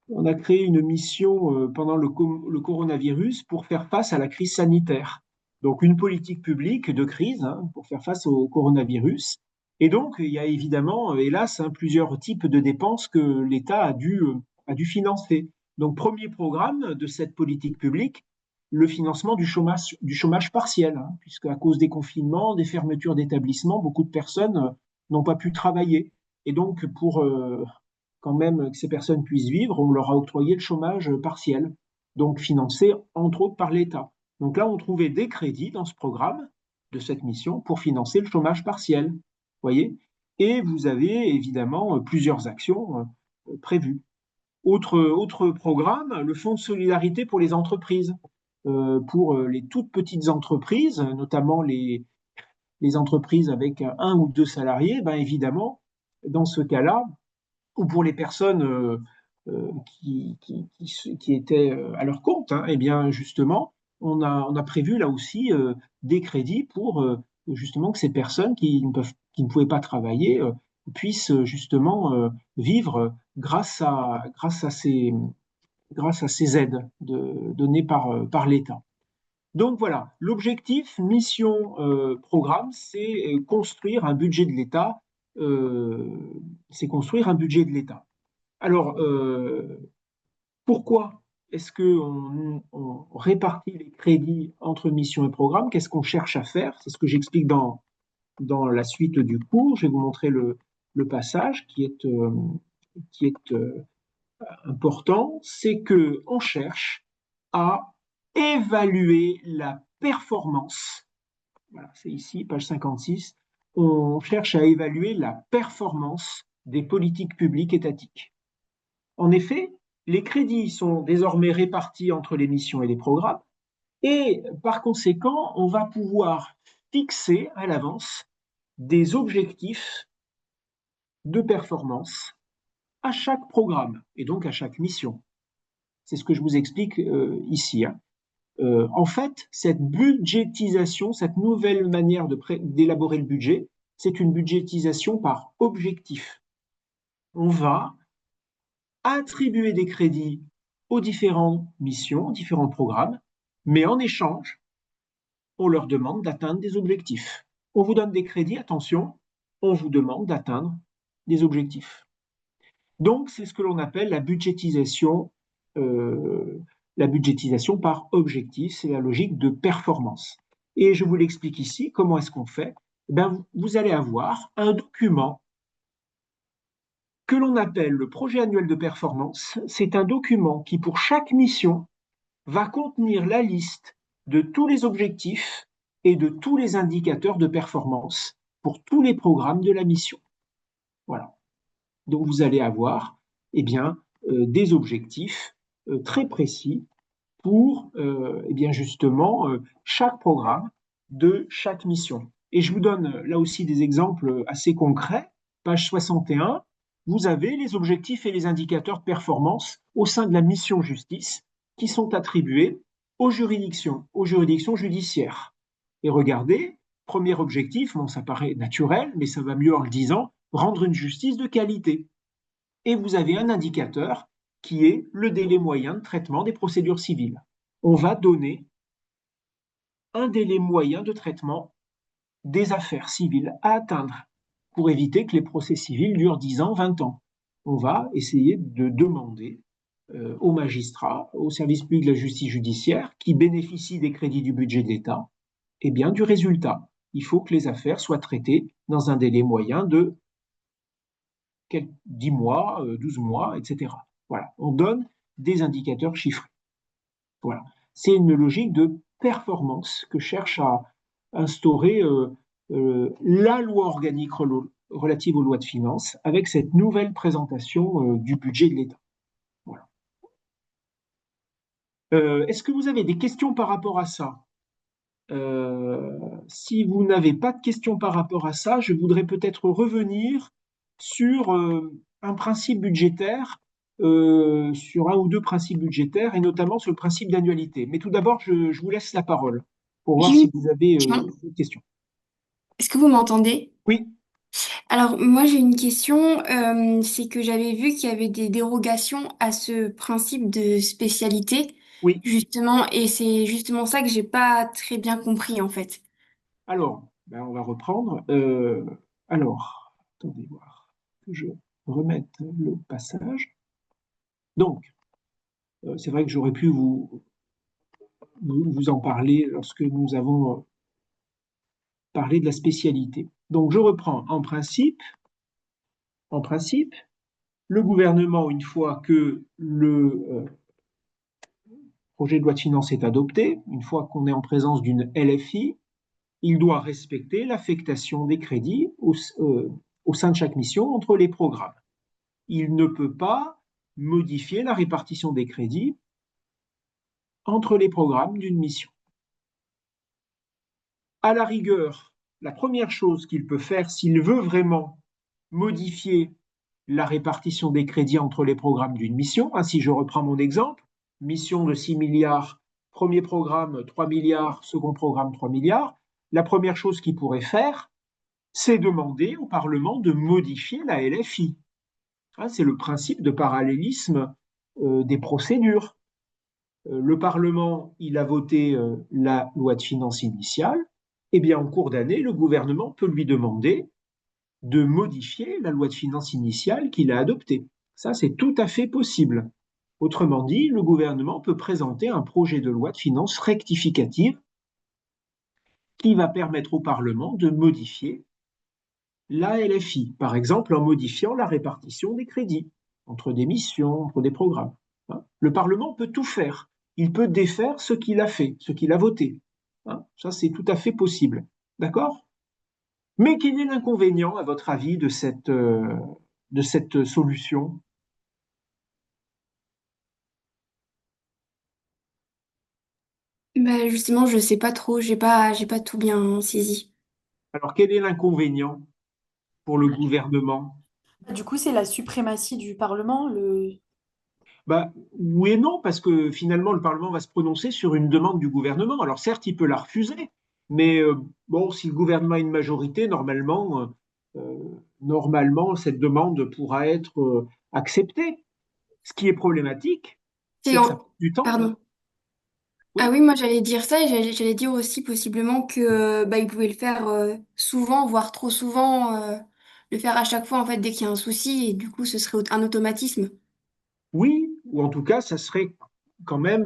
On a créé une mission pendant le coronavirus pour faire face à la crise sanitaire. Donc, une politique publique de crise hein, pour faire face au coronavirus. Et donc, il y a évidemment, hélas, hein, plusieurs types de dépenses que l'État a dû financer. Donc, premier programme de cette politique publique, le financement du chômage partiel, hein, puisque à cause des confinements, des fermetures d'établissements, beaucoup de personnes n'ont pas pu travailler. Et donc, pour quand même que ces personnes puissent vivre, on leur a octroyé le chômage partiel, donc financé entre autres par l'État. Donc là, on trouvait des crédits dans ce programme de cette mission pour financer le chômage partiel. Voyez. Et vous avez évidemment plusieurs actions prévues. Autre programme, le Fonds de solidarité pour les entreprises. Pour les toutes petites entreprises, notamment les entreprises avec un ou deux salariés, ben évidemment, dans ce cas-là, ou pour les personnes qui étaient à leur compte, hein, eh bien justement, on a prévu là aussi des crédits pour justement que ces personnes qui ne pouvaient pas travailler puissent justement vivre grâce à ces aides données par l'État. Donc voilà, l'objectif, mission, programme, c'est construire un budget de l'État. C'est construire un budget de l'État. Alors, pourquoi est-ce qu'on répartit les crédits entre mission et programme? Qu'est-ce qu'on cherche à faire? C'est ce que j'explique dans la suite du cours. Je vais vous montrer le passage qui est important. C'est qu'on cherche à évaluer la performance. Voilà, c'est ici, page 56. On cherche à évaluer la performance des politiques publiques étatiques. En effet, les crédits sont désormais répartis entre les missions et les programmes, Et par conséquent, on va pouvoir fixer à l'avance des objectifs de performance à chaque programme et donc à chaque mission. C'est ce que je vous explique ici. En fait, cette budgétisation, cette nouvelle manière d'élaborer le budget, c'est une budgétisation par objectif. On va attribuer des crédits aux différentes missions, aux différents programmes, mais en échange, on leur demande d'atteindre des objectifs. On vous donne des crédits, attention, on vous demande d'atteindre des objectifs. Donc, c'est ce que l'on appelle la budgétisation par objectif, c'est la logique de performance. Et je vous l'explique ici, comment est-ce qu'on fait? Vous allez avoir un document que l'on appelle le projet annuel de performance. C'est un document qui, pour chaque mission, va contenir la liste de tous les objectifs et de tous les indicateurs de performance pour tous les programmes de la mission. Voilà. Donc, vous allez avoir des objectifs très précis pour justement chaque programme de chaque mission. Et je vous donne là aussi des exemples assez concrets. Page 61, vous avez les objectifs et les indicateurs de performance au sein de la mission justice qui sont attribués aux juridictions judiciaires. Et regardez, premier objectif, bon, ça paraît naturel, mais ça va mieux en le disant, rendre une justice de qualité. Et vous avez un indicateur qui est le délai moyen de traitement des procédures civiles. On va donner un délai moyen de traitement des affaires civiles à atteindre pour éviter que les procès civils durent 10 ans, 20 ans. On va essayer de demander aux magistrats, au service public de la justice judiciaire, qui bénéficient des crédits du budget de l'État, du résultat. Il faut que les affaires soient traitées dans un délai moyen de 10 mois, 12 mois, etc. Voilà, on donne des indicateurs chiffrés. Voilà, c'est une logique de performance que cherche à instaurer la loi organique relative aux lois de finances avec cette nouvelle présentation du budget de l'État. Voilà. Est-ce que vous avez des questions par rapport à ça? Si vous n'avez pas de questions par rapport à ça, je voudrais peut-être revenir sur un principe budgétaire, sur un ou deux principes budgétaires, et notamment sur le principe d'annualité. Mais tout d'abord, je vous laisse la parole pour voir J'ai si une vous avez question. des questions. Est-ce que vous m'entendez? Oui, Alors, moi, j'ai une question. C'est que j'avais vu qu'il y avait des dérogations à ce principe de spécialité, oui. justement, et c'est justement ça que j'ai pas très bien compris, en fait. Alors, on va reprendre. Attendez voir que je remette le passage. Donc, c'est vrai que j'aurais pu vous en parler lorsque nous avons parlé de la spécialité. Donc, je reprends. En principe, le gouvernement, une fois que le projet de loi de finances est adopté, une fois qu'on est en présence d'une LFI, il doit respecter l'affectation des crédits au sein de chaque mission entre les programmes. Il ne peut pas modifier la répartition des crédits entre les programmes d'une mission. À la rigueur, la première chose qu'il peut faire s'il veut vraiment modifier la répartition des crédits entre les programmes d'une mission, si je reprends mon exemple, mission de 6 milliards, premier programme 3 milliards, second programme 3 milliards, la première chose qu'il pourrait faire, c'est demander au Parlement de modifier la LFI. C'est le principe de parallélisme des procédures. Le Parlement, il a voté la loi de finances initiale, en cours d'année, le gouvernement peut lui demander de modifier la loi de finances initiale qu'il a adoptée. Ça, c'est tout à fait possible. Autrement dit, le gouvernement peut présenter un projet de loi de finances rectificative qui va permettre au Parlement de modifier la LFI, par exemple en modifiant la répartition des crédits entre des missions, entre des programmes. Le Parlement peut tout faire. Il peut défaire ce qu'il a fait, ce qu'il a voté. Ça, c'est tout à fait possible. D'accord? Mais quel est l'inconvénient, à votre avis, de cette solution? Bah, justement, je sais pas trop, j'ai pas tout bien saisi. Alors, quel est l'inconvénient pour le gouvernement? Du coup, c'est la suprématie du Parlement, le... Bah, oui et non, parce que finalement, le Parlement va se prononcer sur une demande du gouvernement. Alors certes, il peut la refuser, mais bon, si le gouvernement a une majorité, normalement, cette demande pourra être acceptée. Ce qui est problématique, C'est c'est que ça en... prend du temps. Pardon. Ah Oui, oui, moi j'allais dire ça et j'allais dire aussi possiblement que bah, ils pouvaient le faire souvent, voire trop souvent, le faire à chaque fois en fait dès qu'il y a un souci et du coup ce serait un automatisme. oui, ou en tout cas, ça serait quand même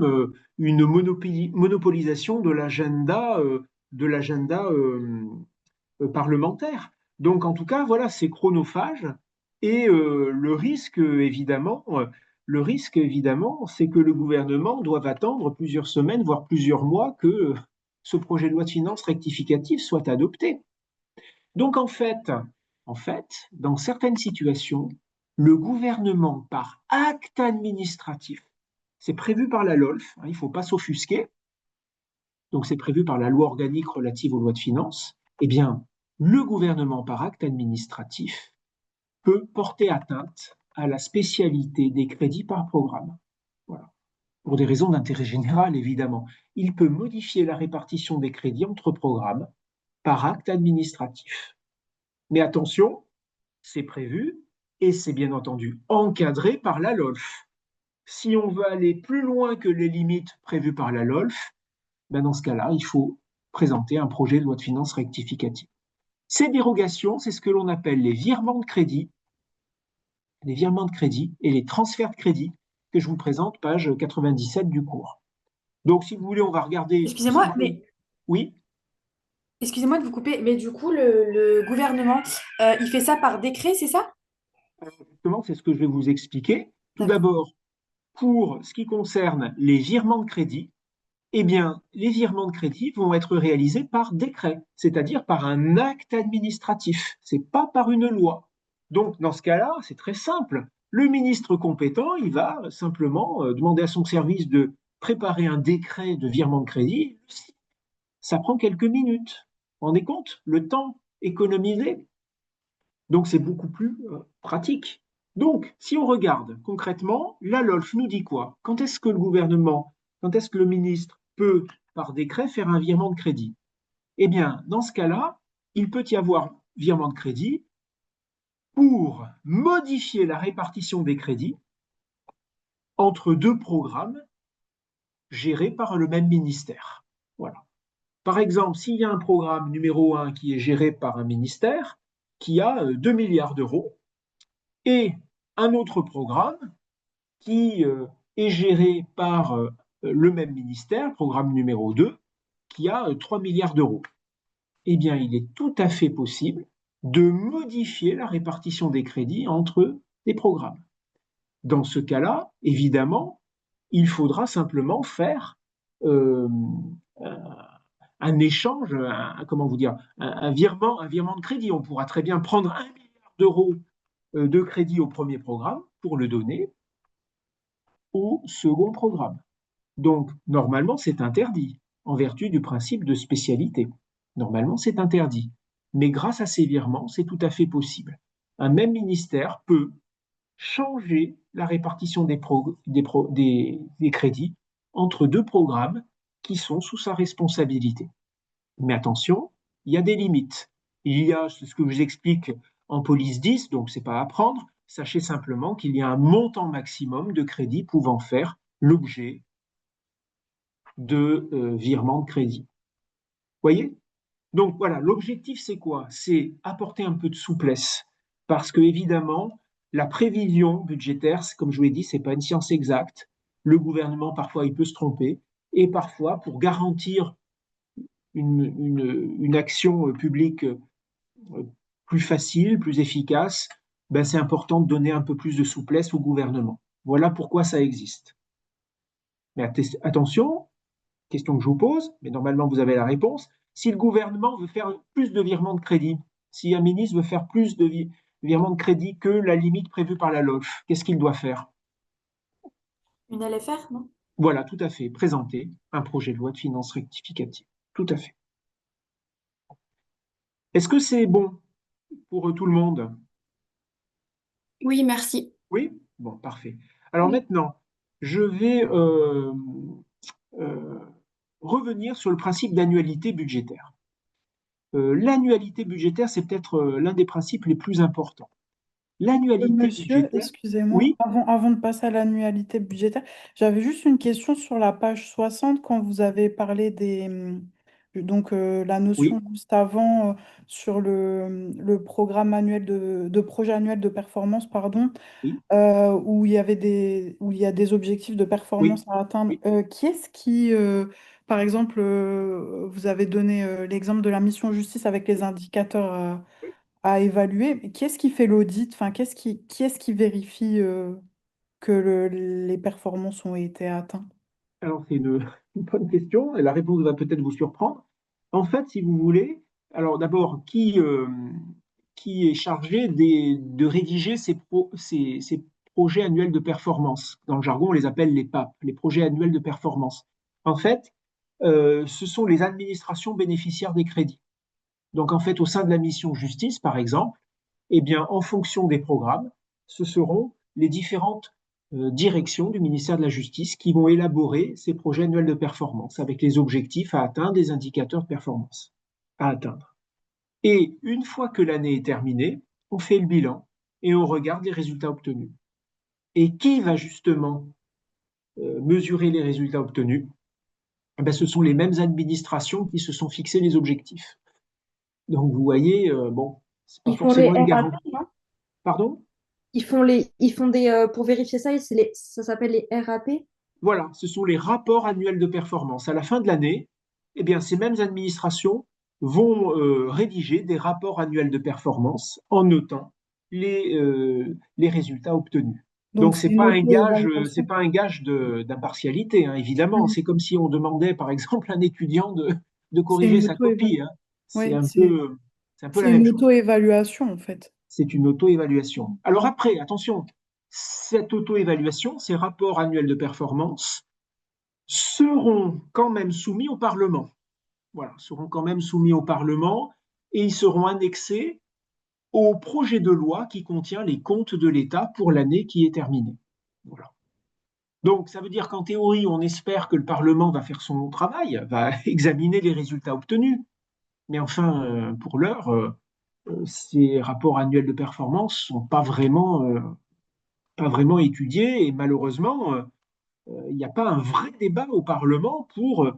une monopolisation de l'agenda parlementaire. Donc, en tout cas, voilà, c'est chronophage. Et le risque, évidemment, c'est que le gouvernement doive attendre plusieurs semaines, voire plusieurs mois, que ce projet de loi de finances rectificative soit adopté. Donc, en fait, dans certaines situations, le gouvernement, par acte administratif, c'est prévu par la LOLF, hein, il ne faut pas s'offusquer, donc c'est prévu par la loi organique relative aux lois de finances, eh bien, le gouvernement, par acte administratif, peut porter atteinte à la spécialité des crédits par programme. Voilà. Pour des raisons d'intérêt général, évidemment. Il peut modifier la répartition des crédits entre programmes par acte administratif. Mais attention, c'est prévu et c'est bien entendu encadré par la LOLF. Si on veut aller plus loin que les limites prévues par la LOLF, ben dans ce cas-là, il faut présenter un projet de loi de finances rectificative. Ces dérogations, c'est ce que l'on appelle les virements de crédit et les transferts de crédit que je vous présente, page 97 du cours. Donc, si vous voulez, on va regarder tout Excusez-moi, simplement. mais Oui, excusez-moi de vous couper, mais du coup, le gouvernement, il fait ça par décret, c'est ça? justement, c'est ce que je vais vous expliquer. Tout D'accord. d'abord, pour ce qui concerne les virements de crédit, eh bien, les virements de crédit vont être réalisés par décret, c'est-à-dire par un acte administratif. Ce n'est pas par une loi. Donc, dans ce cas-là, c'est très simple. Le ministre compétent, il va simplement demander à son service de préparer un décret de virement de crédit. Ça prend quelques minutes. Vous vous rendez compte? Le temps économisé. Donc, c'est beaucoup plus pratique. Donc, si on regarde concrètement, la LOLF nous dit quoi? Quand est-ce que le ministre peut, par décret, faire un virement de crédit? Eh bien, dans ce cas-là, il peut y avoir virement de crédit pour modifier la répartition des crédits entre deux programmes gérés par le même ministère. Voilà. Par exemple, s'il y a un programme numéro 1 qui est géré par un ministère qui a 2 milliards d'euros et un autre programme qui est géré par le même ministère, programme numéro 2, qui a 3 milliards d'euros. Eh bien, il est tout à fait possible de modifier la répartition des crédits entre les programmes. Dans ce cas-là, évidemment, il faudra simplement faire euh, un échange, comment vous dire, un virement de crédit. On pourra très bien prendre 1 milliard d'euros de crédit au premier programme pour le donner au second programme. Donc, normalement, c'est interdit en vertu du principe de spécialité. Normalement, c'est interdit. Mais grâce à ces virements, c'est tout à fait possible. Un même ministère peut changer la répartition des crédits entre deux programmes qui sont sous sa responsabilité. Mais attention, il y a des limites. Il y a ce que je vous explique en police 10, donc ce n'est pas à prendre. Sachez simplement qu'il y a un montant maximum de crédit pouvant faire l'objet de virements de crédit. Vous voyez? Donc voilà, l'objectif c'est quoi? C'est apporter un peu de souplesse. Parce que évidemment, la prévision budgétaire, comme je vous l'ai dit, ce n'est pas une science exacte. Le gouvernement, parfois, il peut se tromper. Et parfois, pour garantir une action publique plus facile, plus efficace, ben c'est important de donner un peu plus de souplesse au gouvernement. Voilà pourquoi ça existe. Mais attention, question que je vous pose, mais normalement vous avez la réponse. Si le gouvernement veut faire plus de virements de crédit, si un ministre veut faire plus de virements de crédit que la limite prévue par la LOLF, qu'est-ce qu'il doit faire? Une LFR, non? Voilà, tout à fait. Présenter un projet de loi de finances rectificative. Tout à fait. Est-ce que c'est bon pour tout le monde? Oui, merci. Oui? Bon, parfait. Alors Oui. maintenant, je vais euh, revenir sur le principe d'annualité budgétaire. L'annualité budgétaire, c'est peut-être l'un des principes les plus importants. L'annualité Monsieur, budgétaire, excusez-moi, oui, avant de passer à l'annualité budgétaire, j'avais juste une question sur la page 60 quand vous avez parlé donc la notion oui, juste avant sur le programme annuel de projet annuel de performance, pardon, oui, où il y a des objectifs de oui, performance à atteindre. oui. Qui est-ce qui, par exemple, vous avez donné l'exemple de la mission justice avec les indicateurs à évaluer, mais qui est-ce qui fait l'audit? Enfin, qui est-ce qui vérifie que les performances ont été atteintes? Alors, c'est une bonne question et la réponse va peut-être vous surprendre. En fait, si vous voulez, alors d'abord, qui est chargé de rédiger ces projets annuels de performance? Dans le jargon, on les appelle les PAP, les projets annuels de performance. En fait, ce sont les administrations bénéficiaires des crédits. Donc, en fait, au sein de la mission justice, par exemple, eh bien, en fonction des programmes, ce seront les différentes directions du ministère de la Justice qui vont élaborer ces projets annuels de performance avec les objectifs à atteindre, des indicateurs de performance à atteindre. Et une fois que l'année est terminée, on fait le bilan et on regarde les résultats obtenus. Et qui va justement mesurer les résultats obtenus? Eh bien, ce sont les mêmes administrations qui se sont fixés les objectifs. Donc, vous voyez, bon, c'est pas Ils font les forcément une RAP, garantie. non? Pardon? Ils font pour vérifier ça, ça s'appelle les RAP. Voilà, ce sont les rapports annuels de performance. À la fin de l'année, eh bien, ces mêmes administrations vont rédiger des rapports annuels de performance en notant les résultats obtenus. Donc, Donc, c'est une c'est auto-évaluation. pas un gage d'impartialité, hein, évidemment. Mhm. C'est comme si on demandait, par exemple, à un étudiant de C'est corriger une sa copie, auto-évaluation. hein. Oui, C'est un peu la c'est une même chose. auto-évaluation, en fait. C'est une auto-évaluation. Alors après, attention, cette auto-évaluation, ces rapports annuels de performance, seront quand même soumis au Parlement. Voilà, seront quand même soumis au Parlement et ils seront annexés au projet de loi qui contient les comptes de l'État pour l'année qui est terminée. Voilà. Donc, ça veut dire qu'en théorie, on espère que le Parlement va faire son travail, va examiner les résultats obtenus. Mais enfin, pour l'heure, ces rapports annuels de performance ne sont pas vraiment étudiés et malheureusement, il n'y a pas un vrai débat au Parlement pour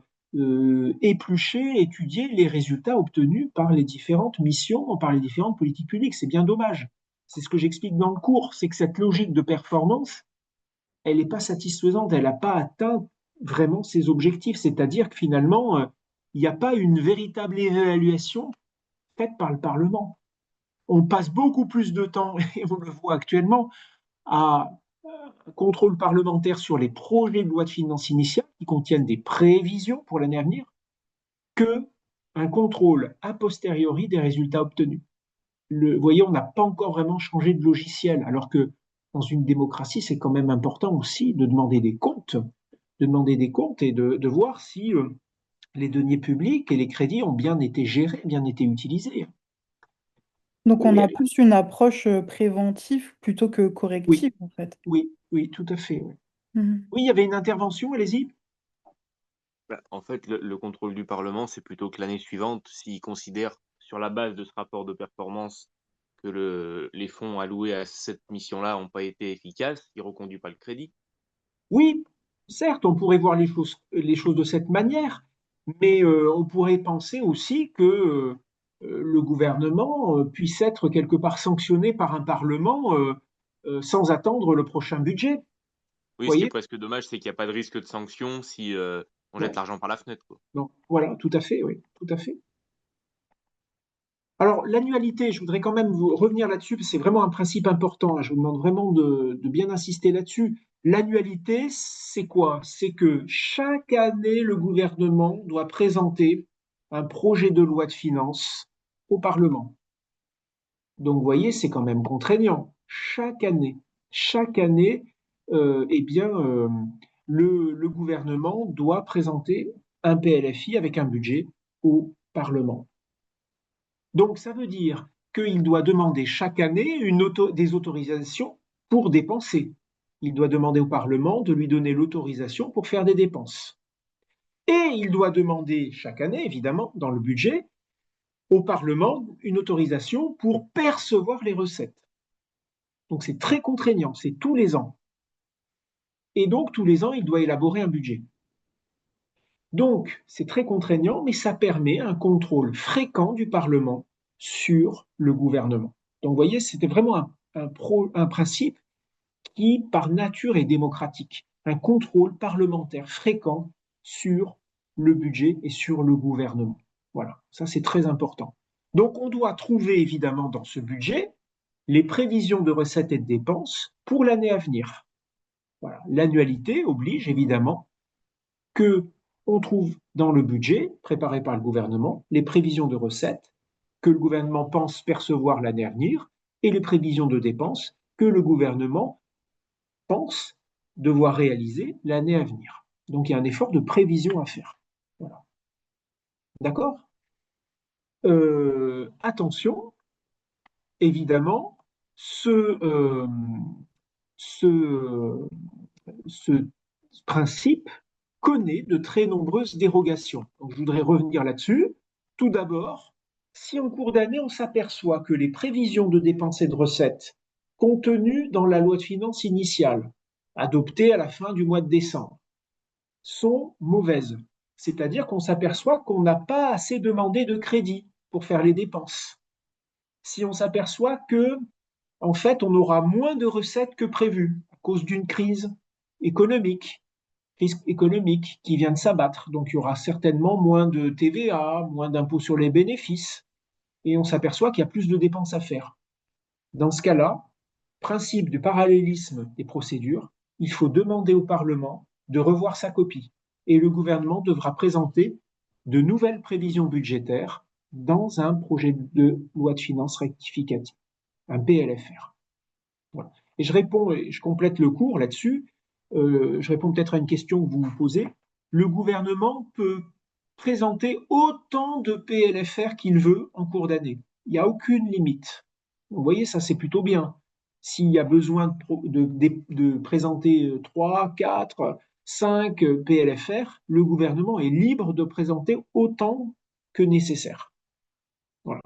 éplucher, étudier les résultats obtenus par les différentes missions, par les différentes politiques publiques. C'est bien dommage. C'est ce que j'explique dans le cours, c'est que cette logique de performance, elle n'est pas satisfaisante, elle n'a pas atteint vraiment ses objectifs. C'est-à-dire que finalement, il n'y a pas une véritable évaluation faite par le Parlement. On passe beaucoup plus de temps, et on le voit actuellement, à un contrôle parlementaire sur les projets de loi de finances initiale qui contiennent des prévisions pour l'année à venir que un contrôle a posteriori des résultats obtenus. Vous voyez, on n'a pas encore vraiment changé de logiciel, alors que dans une démocratie, c'est quand même important aussi de demander des comptes et de voir si les deniers publics et les crédits ont bien été gérés, bien été utilisés. Donc, on Oui, a plus une approche préventive plutôt que oui, corrective, en fait. oui, tout à fait. Oui. Mhm. Oui, il y avait une intervention, allez-y. Bah, en fait, le contrôle du Parlement, c'est plutôt que l'année suivante, s'il considère, sur la base de ce rapport de performance, que les fonds alloués à cette mission-là n'ont pas été efficaces, il ne reconduit pas le crédit. Oui, certes, on pourrait voir les choses de cette manière, mais on pourrait penser aussi que le gouvernement puisse être quelque part sanctionné par un Parlement sans attendre le prochain budget. Vous Oui, ce qui est voyez? presque dommage, c'est qu'il n'y a pas de risque de sanction si on jette Non, l'argent par la fenêtre, quoi. non, voilà, tout à fait, oui, tout à fait. Alors, l'annualité, je voudrais quand même vous revenir là-dessus, parce que c'est vraiment un principe important, hein. Je vous demande vraiment de bien insister là-dessus. L'annualité, c'est quoi? C'est que chaque année, le gouvernement doit présenter un projet de loi de finances au Parlement. Donc, vous voyez, c'est quand même contraignant. Chaque année, eh bien, le gouvernement doit présenter un PLFI avec un budget au Parlement. Donc, ça veut dire qu'il doit demander chaque année des autorisations pour dépenser. Il doit demander au Parlement de lui donner l'autorisation pour faire des dépenses. Et il doit demander chaque année, évidemment, dans le budget, au Parlement une autorisation pour percevoir les recettes. Donc, c'est très contraignant, c'est tous les ans. Et donc, tous les ans, il doit élaborer un budget. Donc, c'est très contraignant, mais ça permet un contrôle fréquent du Parlement sur le gouvernement. Donc, vous voyez, c'était vraiment un principe qui, par nature, est démocratique. Un contrôle parlementaire fréquent sur le budget et sur le gouvernement. Voilà, ça c'est très important. Donc, on doit trouver évidemment dans ce budget les prévisions de recettes et de dépenses pour l'année à venir. Voilà. L'annualité oblige évidemment que on trouve dans le budget préparé par le gouvernement les prévisions de recettes que le gouvernement pense percevoir l'année à venir et les prévisions de dépenses que le gouvernement pense devoir réaliser l'année à venir. Donc il y a un effort de prévision à faire. Voilà. D'accord ? Attention, évidemment, ce principe connaît de très nombreuses dérogations. Donc, je voudrais revenir là-dessus. Tout d'abord, si en cours d'année, on s'aperçoit que les prévisions de dépenses et de recettes contenues dans la loi de finances initiale, adoptée à la fin du mois de décembre, sont mauvaises, c'est-à-dire qu'on s'aperçoit qu'on n'a pas assez demandé de crédit pour faire les dépenses. Si on s'aperçoit que, en fait, on aura moins de recettes que prévu à cause d'une crise économique qui vient de s'abattre. Donc, il y aura certainement moins de TVA, moins d'impôts sur les bénéfices, et on s'aperçoit qu'il y a plus de dépenses à faire. Dans ce cas-là, principe du parallélisme des procédures, il faut demander au Parlement de revoir sa copie, et le gouvernement devra présenter de nouvelles prévisions budgétaires dans un projet de loi de finances rectificative, un PLFR. Voilà. Et je complète le cours là-dessus. Je réponds peut-être à une question que vous vous posez. Le gouvernement peut présenter autant de PLFR qu'il veut en cours d'année. Il n'y a aucune limite. Vous voyez, ça c'est plutôt bien. S'il y a besoin de présenter 3, 4, 5 PLFR, le gouvernement est libre de présenter autant que nécessaire. Voilà.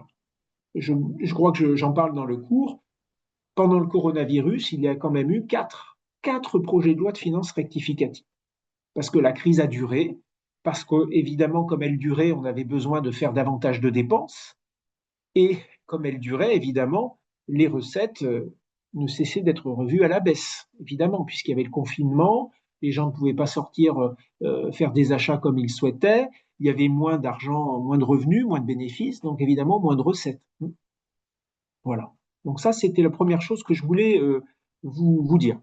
Je crois que j'en parle dans le cours. Pendant le coronavirus, il y a quand même eu quatre projets de loi de finances rectificatives. Parce que la crise a duré, parce que, évidemment, comme elle durait, on avait besoin de faire davantage de dépenses. Et comme elle durait, évidemment, les recettes ne cessaient d'être revues à la baisse, évidemment, puisqu'il y avait le confinement, les gens ne pouvaient pas sortir faire des achats comme ils souhaitaient, il y avait moins d'argent, moins de revenus, moins de bénéfices, donc évidemment moins de recettes. Voilà. Donc ça, c'était la première chose que je voulais vous dire.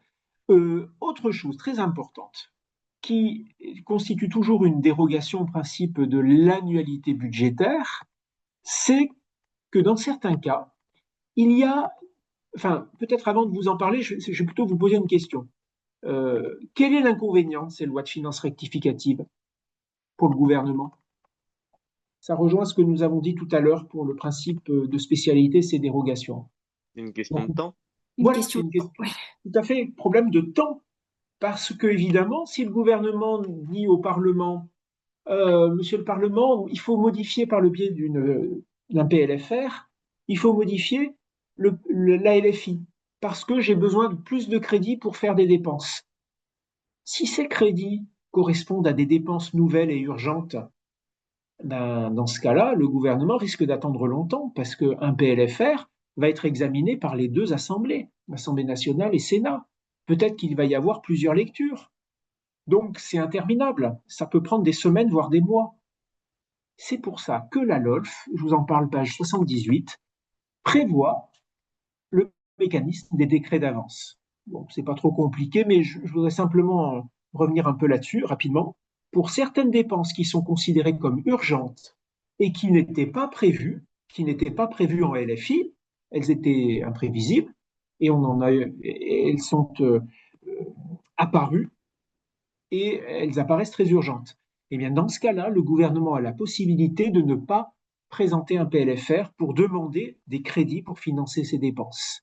Autre chose très importante, qui constitue toujours une dérogation au principe de l'annualité budgétaire, c'est que dans certains cas, il y a, enfin, peut-être avant de vous en parler, je vais plutôt vous poser une question. Quel est l'inconvénient de ces lois de finances rectificatives pour le gouvernement? Ça rejoint ce que nous avons dit tout à l'heure pour le principe de spécialité, ces dérogations. C'est une question de temps. Voilà, c'est une question. Tout à fait, problème de temps. Parce que, évidemment, si le gouvernement dit au Parlement, Monsieur le Parlement, il faut modifier par le biais d'un PLFR, il faut modifier la LFI, parce que j'ai besoin de plus de crédits pour faire des dépenses. Si ces crédits correspondent à des dépenses nouvelles et urgentes, ben, dans ce cas-là, le gouvernement risque d'attendre longtemps, parce qu'un PLFR va être examiné par les deux assemblées, l'Assemblée nationale et Sénat. Peut-être qu'il va y avoir plusieurs lectures. Donc, c'est interminable. Ça peut prendre des semaines, voire des mois. C'est pour ça que la LOLF, je vous en parle, page 78, prévoit le mécanisme des décrets d'avance. Bon, c'est pas trop compliqué, mais je voudrais simplement revenir un peu là-dessus, rapidement. Pour certaines dépenses qui sont considérées comme urgentes et qui n'étaient pas prévues en LFI, elles étaient imprévisibles, et elles sont apparues, et elles apparaissent très urgentes. Eh bien, dans ce cas-là, le gouvernement a la possibilité de ne pas présenter un PLFR pour demander des crédits pour financer ses dépenses.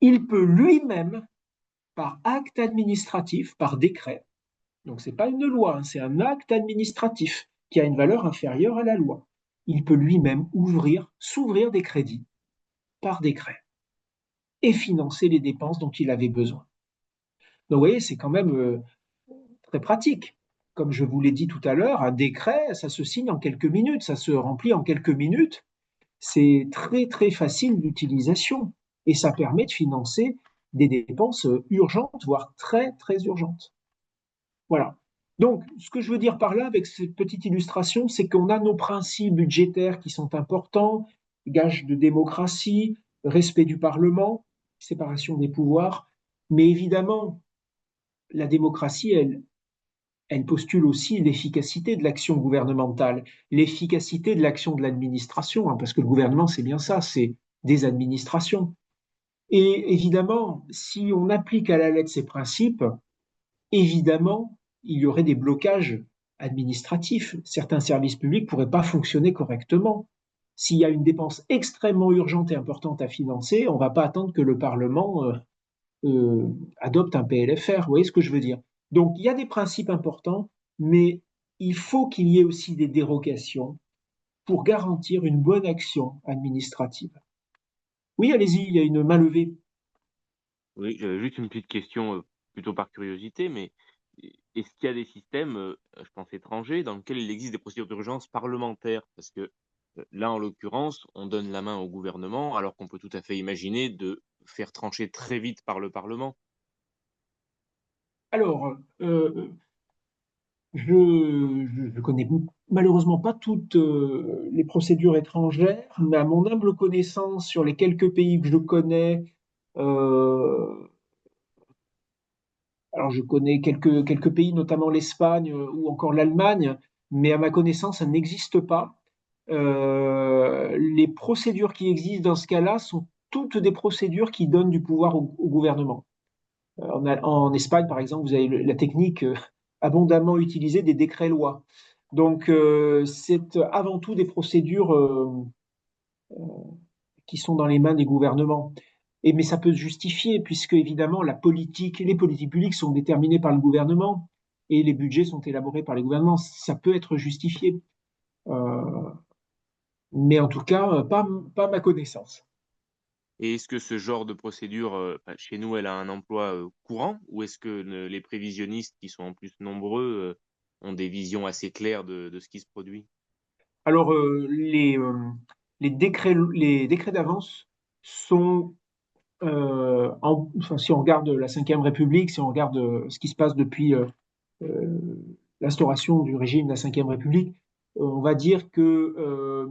Il peut lui-même, par acte administratif, par décret, donc ce n'est pas une loi, c'est un acte administratif qui a une valeur inférieure à la loi, il peut lui-même s'ouvrir des crédits par décret et financer les dépenses dont il avait besoin. Donc vous voyez, c'est quand même très pratique. Comme je vous l'ai dit tout à l'heure, un décret, ça se signe en quelques minutes, ça se remplit en quelques minutes. C'est très très facile d'utilisation et ça permet de financer des dépenses urgentes, voire très très urgentes. Voilà. Donc, ce que je veux dire par là, avec cette petite illustration, c'est qu'on a nos principes budgétaires qui sont importants, gage de démocratie, respect du Parlement, séparation des pouvoirs, mais évidemment, la démocratie, elle postule aussi l'efficacité de l'action gouvernementale, l'efficacité de l'action de l'administration, hein, parce que le gouvernement, c'est bien ça, c'est des administrations. Et évidemment, si on applique à la lettre ces principes, évidemment, il y aurait des blocages administratifs. Certains services publics ne pourraient pas fonctionner correctement. S'il y a une dépense extrêmement urgente et importante à financer, on ne va pas attendre que le Parlement adopte un PLFR. Vous voyez ce que je veux dire? Donc, il y a des principes importants, mais il faut qu'il y ait aussi des dérogations pour garantir une bonne action administrative. Oui, allez-y, il y a une main levée. Oui, j'avais juste une petite question, plutôt par curiosité, mais est-ce qu'il y a des systèmes, je pense étrangers, dans lesquels il existe des procédures d'urgence parlementaires? Parce que, là, en l'occurrence, on donne la main au gouvernement, alors qu'on peut tout à fait imaginer de faire trancher très vite par le parlement. Alors, je ne connais malheureusement pas toutes les procédures étrangères, mais à mon humble connaissance, sur les quelques pays que je connais, euh, alors je connais quelques pays, notamment l'Espagne ou encore l'Allemagne, mais à ma connaissance, ça n'existe pas. Les procédures qui existent dans ce cas-là sont toutes des procédures qui donnent du pouvoir au gouvernement. En Espagne, par exemple, vous avez la technique abondamment utilisée des décrets-lois. Donc, c'est avant tout des procédures qui sont dans les mains des gouvernements. Mais ça peut se justifier, puisque évidemment, les politiques publiques sont déterminées par le gouvernement et les budgets sont élaborés par les gouvernements. Ça peut être justifié. Euh, mais en tout cas, pas ma connaissance. Et est-ce que ce genre de procédure, chez nous, elle a un emploi, courant? Ou est-ce que les prévisionnistes, qui sont en plus nombreux, ont des visions assez claires de ce qui se produit? Alors, les décrets d'avance sont, enfin, si on regarde la Ve République, si on regarde ce qui se passe depuis euh, l'instauration du régime de la Ve République, on va dire que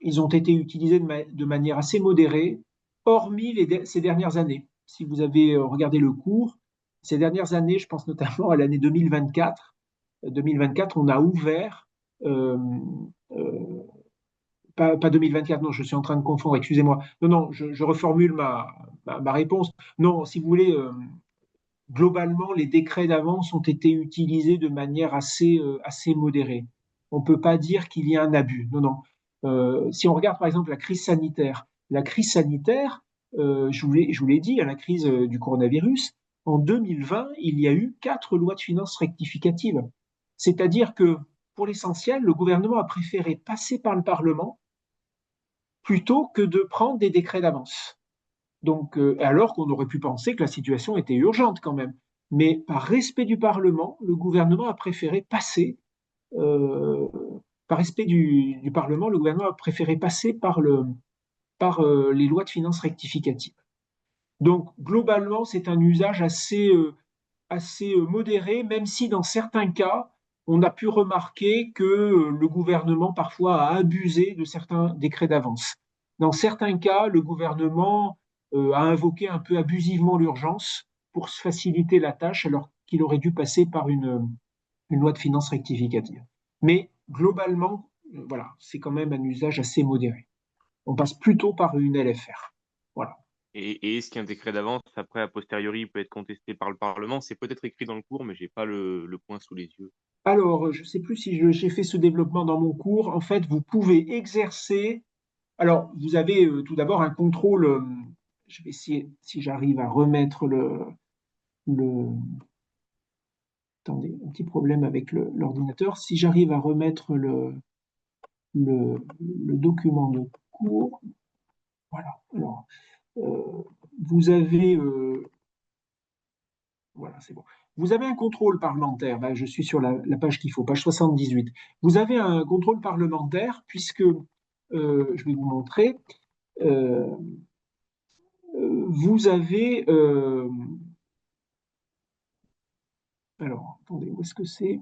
ils ont été utilisés de manière assez modérée, hormis ces dernières années. Si vous avez regardé le cours, ces dernières années, je pense notamment à l'année 2024. 2024, on a ouvert, euh, euh, pas 2024, non, je suis en train de confondre, excusez-moi. Non, non, je reformule ma réponse. Non, si vous voulez, globalement, les décrets d'avance ont été utilisés de manière assez modérée. On ne peut pas dire qu'il y a un abus. Non, non. Si on regarde par exemple la crise sanitaire, je vous l'ai dit, à la crise du coronavirus, en 2020, il y a eu 4 lois de finances rectificatives. C'est-à-dire que, pour l'essentiel, le gouvernement a préféré passer par le Parlement plutôt que de prendre des décrets d'avance. Donc, alors qu'on aurait pu penser que la situation était urgente quand même. Mais par respect du Parlement, le gouvernement a préféré passer, euh, par respect du Parlement, le gouvernement a préféré passer par les lois de finances rectificatives. Donc, globalement, c'est un usage assez modéré, même si dans certains cas, on a pu remarquer que le gouvernement parfois a abusé de certains décrets d'avance. Dans certains cas, le gouvernement a invoqué un peu abusivement l'urgence pour se faciliter la tâche alors qu'il aurait dû passer par une loi de finances rectificative. Mais globalement, voilà, c'est quand même un usage assez modéré. On passe plutôt par une LFR. Voilà. Et est-ce qu'un décret d'avance, après, a posteriori, peut être contesté par le Parlement? C'est peut-être écrit dans le cours, mais j'ai pas le point sous les yeux. Alors, je ne sais plus si j'ai fait ce développement dans mon cours. En fait, vous pouvez exercer. Alors, vous avez tout d'abord un contrôle. Je vais essayer si j'arrive à remettre le. Attendez, un petit problème avec l'ordinateur. Si j'arrive à remettre le document de cours. Voilà. Alors, vous avez. Voilà, c'est bon. Vous avez un contrôle parlementaire. Ben, je suis sur la page qu'il faut, page 78. Vous avez un contrôle parlementaire puisque, je vais vous montrer, euh, vous avez. Alors, attendez, où est-ce que c'est?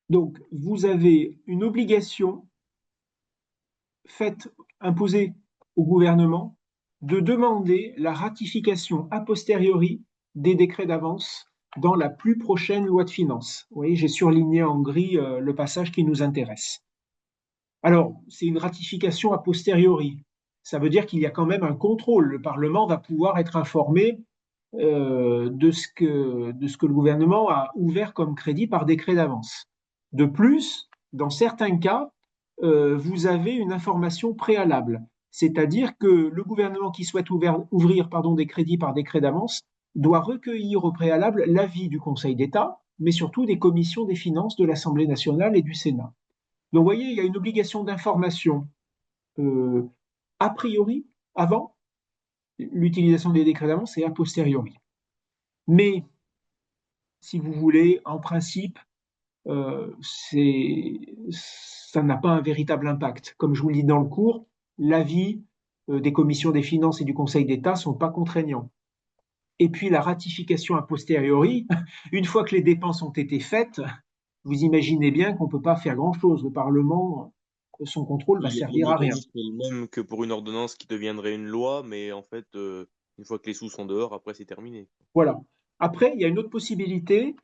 Donc, vous avez une obligation faite, imposée au gouvernement de demander la ratification a posteriori des décrets d'avance dans la plus prochaine loi de finances. Vous voyez, j'ai surligné en gris le passage qui nous intéresse. Alors, c'est une ratification a posteriori. Ça veut dire qu'il y a quand même un contrôle. Le Parlement va pouvoir être informé de ce que le gouvernement a ouvert comme crédit par décret d'avance. De plus, dans certains cas, vous avez une information préalable, c'est-à-dire que le gouvernement qui souhaite ouvrir des crédits par décret d'avance doit recueillir au préalable l'avis du Conseil d'État, mais surtout des commissions des finances de l'Assemblée nationale et du Sénat. Donc, vous voyez, il y a une obligation d'information euh, a priori, avant l'utilisation des décrets d'avance et a posteriori. Mais, si vous voulez, en principe, ça n'a pas un véritable impact. Comme je vous le dis dans le cours, l'avis des commissions des finances et du Conseil d'État ne sont pas contraignants. Et puis la ratification a posteriori, une fois que les dépenses ont été faites, vous imaginez bien qu'on ne peut pas faire grand-chose. Le Parlement, son contrôle va servir Le à rien. mécanisme est le même que pour une ordonnance qui deviendrait une loi, mais en fait, une fois que les sous sont dehors, après, c'est terminé. Voilà. Après, il y a une autre possibilité,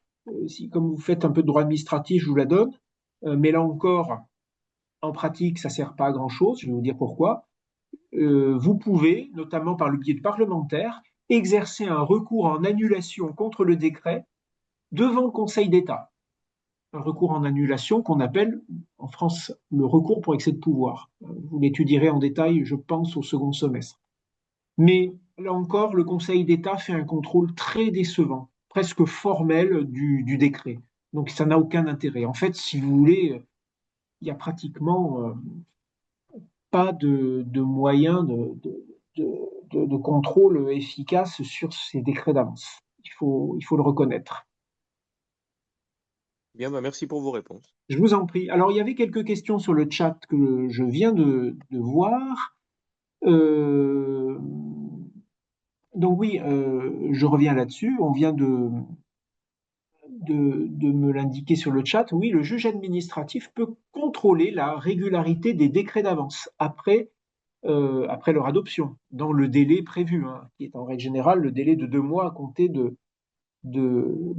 si, comme vous faites un peu de droit administratif, je vous la donne, mais là encore, en pratique, ça ne sert pas à grand-chose, je vais vous dire pourquoi. Vous pouvez, notamment par le biais de parlementaires, exercer un recours en annulation contre le décret devant le Conseil d'État. Un recours en annulation qu'on appelle en France le recours pour excès de pouvoir. Vous l'étudierez en détail, je pense, au second semestre. Mais là encore, le Conseil d'État fait un contrôle très décevant, presque formel du décret. Donc ça n'a aucun intérêt. En fait, si vous voulez, il n'y a pratiquement pas de moyens de contrôle efficace sur ces décrets d'avance. Il faut le reconnaître. Bien, bah merci pour vos réponses. Je vous en prie. Alors, il y avait quelques questions sur le chat que je viens de voir. Donc oui, je reviens là-dessus. On vient de me l'indiquer sur le chat. Oui, le juge administratif peut contrôler la régularité des décrets d'avance après leur adoption, dans le délai prévu, hein, qui est en règle générale le délai de 2 mois à compter de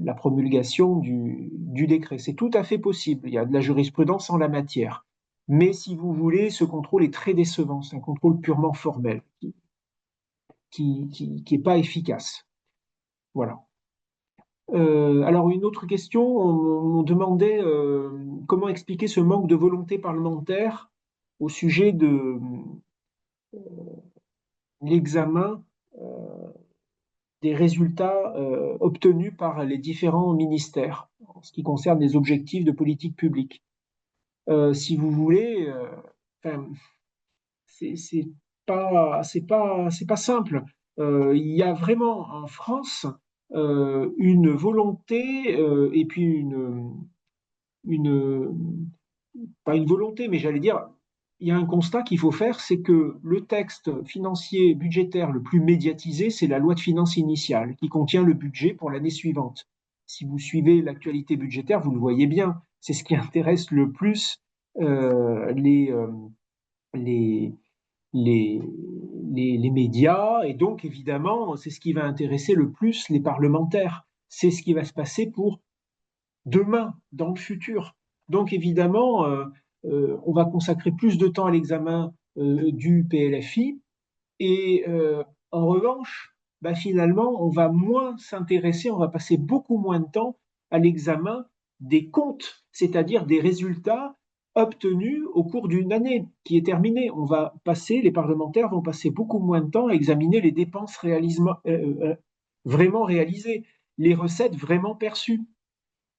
la promulgation du décret. C'est tout à fait possible. Il y a de la jurisprudence en la matière. Mais si vous voulez, ce contrôle est très décevant. C'est un contrôle purement formel qui est pas efficace. Voilà. Alors, une autre question, on demandait comment expliquer ce manque de volonté parlementaire au sujet de l'examen des résultats obtenus par les différents ministères en ce qui concerne les objectifs de politique publique. Si vous voulez, c'est pas simple. Il y a vraiment en France une volonté et puis pas une volonté, mais j'allais dire, il y a un constat qu'il faut faire, c'est que le texte financier budgétaire le plus médiatisé, c'est la loi de finances initiale, qui contient le budget pour l'année suivante. Si vous suivez l'actualité budgétaire, vous le voyez bien, c'est ce qui intéresse le plus les médias, et donc évidemment, c'est ce qui va intéresser le plus les parlementaires. C'est ce qui va se passer pour demain, dans le futur. Donc évidemment, on va consacrer plus de temps à l'examen du PLFI et en revanche, bah, finalement, on va moins s'intéresser, on va passer beaucoup moins de temps à l'examen des comptes, c'est-à-dire des résultats obtenus au cours d'une année qui est terminée. Les parlementaires vont passer beaucoup moins de temps à examiner les dépenses vraiment réalisées, les recettes vraiment perçues.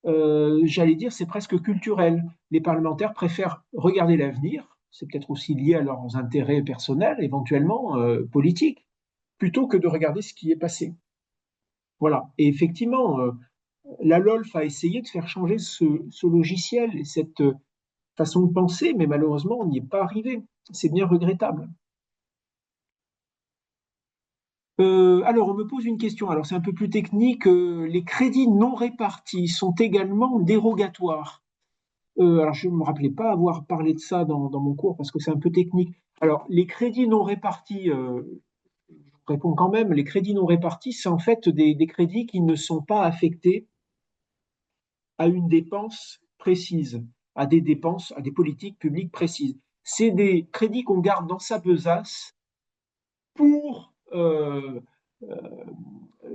J'allais dire, c'est presque culturel. Les parlementaires préfèrent regarder l'avenir, c'est peut-être aussi lié à leurs intérêts personnels, éventuellement politiques, plutôt que de regarder ce qui est passé. Voilà. Et effectivement, la LOLF a essayé de faire changer ce logiciel et cette façon de penser, mais malheureusement, on n'y est pas arrivé. C'est bien regrettable. Alors, on me pose une question. Alors, c'est un peu plus technique. Les crédits non répartis sont également dérogatoires. Alors, je ne me rappelais pas avoir parlé de ça dans mon cours parce que c'est un peu technique. Alors, les crédits non répartis, je réponds quand même, les crédits non répartis, c'est en fait des crédits qui ne sont pas affectés à une dépense précise, à des dépenses, à des politiques publiques précises. C'est des crédits qu'on garde dans sa besace pour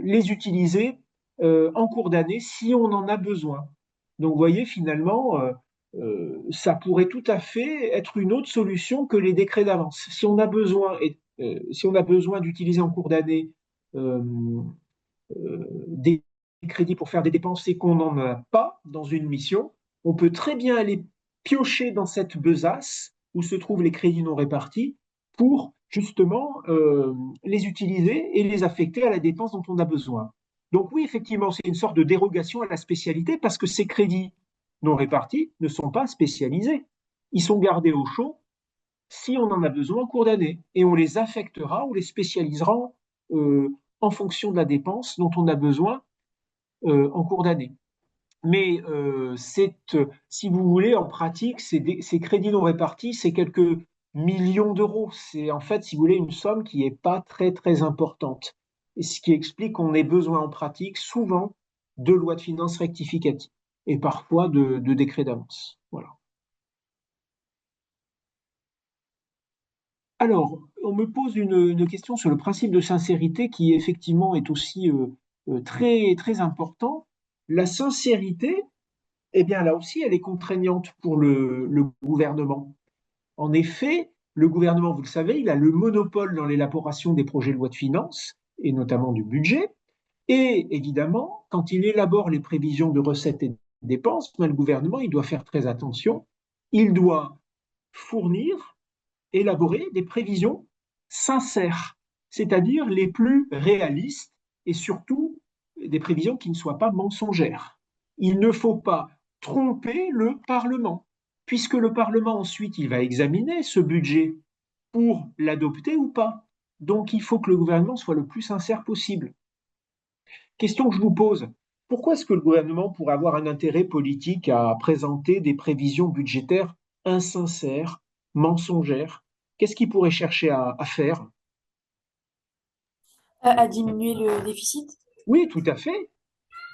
les utiliser en cours d'année si on en a besoin. Donc, vous voyez, finalement, ça pourrait tout à fait être une autre solution que les décrets d'avance. Si on a besoin d'utiliser en cours d'année euh, des crédits pour faire des dépenses et qu'on n'en a pas dans une mission, on peut très bien aller piocher dans cette besace où se trouvent les crédits non répartis pour justement les utiliser et les affecter à la dépense dont on a besoin. Donc oui, effectivement, c'est une sorte de dérogation à la spécialité parce que ces crédits non répartis ne sont pas spécialisés. Ils sont gardés au chaud si on en a besoin en cours d'année et on les affectera ou les spécialisera euh, en fonction de la dépense dont on a besoin en cours d'année. Mais si vous voulez, en pratique, ces crédits non répartis, c'est quelques millions d'euros. C'est en fait, si vous voulez, une somme qui n'est pas très, très importante. Et ce qui explique qu'on ait besoin en pratique souvent de lois de finances rectificatives et parfois de décrets d'avance. Voilà. Alors, on me pose une question sur le principe de sincérité qui effectivement est aussi très, très important. La sincérité, eh bien là aussi, elle est contraignante pour le gouvernement. En effet, le gouvernement, vous le savez, il a le monopole dans l'élaboration des projets de loi de finances, et notamment du budget. Et évidemment, quand il élabore les prévisions de recettes et de dépenses, le gouvernement, il doit faire très attention. Il doit fournir, élaborer des prévisions sincères, c'est-à-dire les plus réalistes et surtout des prévisions qui ne soient pas mensongères. Il ne faut pas tromper le Parlement, puisque le Parlement ensuite il va examiner ce budget pour l'adopter ou pas. Donc il faut que le gouvernement soit le plus sincère possible. Question que je vous pose, pourquoi est-ce que le gouvernement pourrait avoir un intérêt politique à présenter des prévisions budgétaires insincères, mensongères? Qu'est-ce qu'il pourrait chercher à faire? À diminuer le déficit? Oui, tout à fait.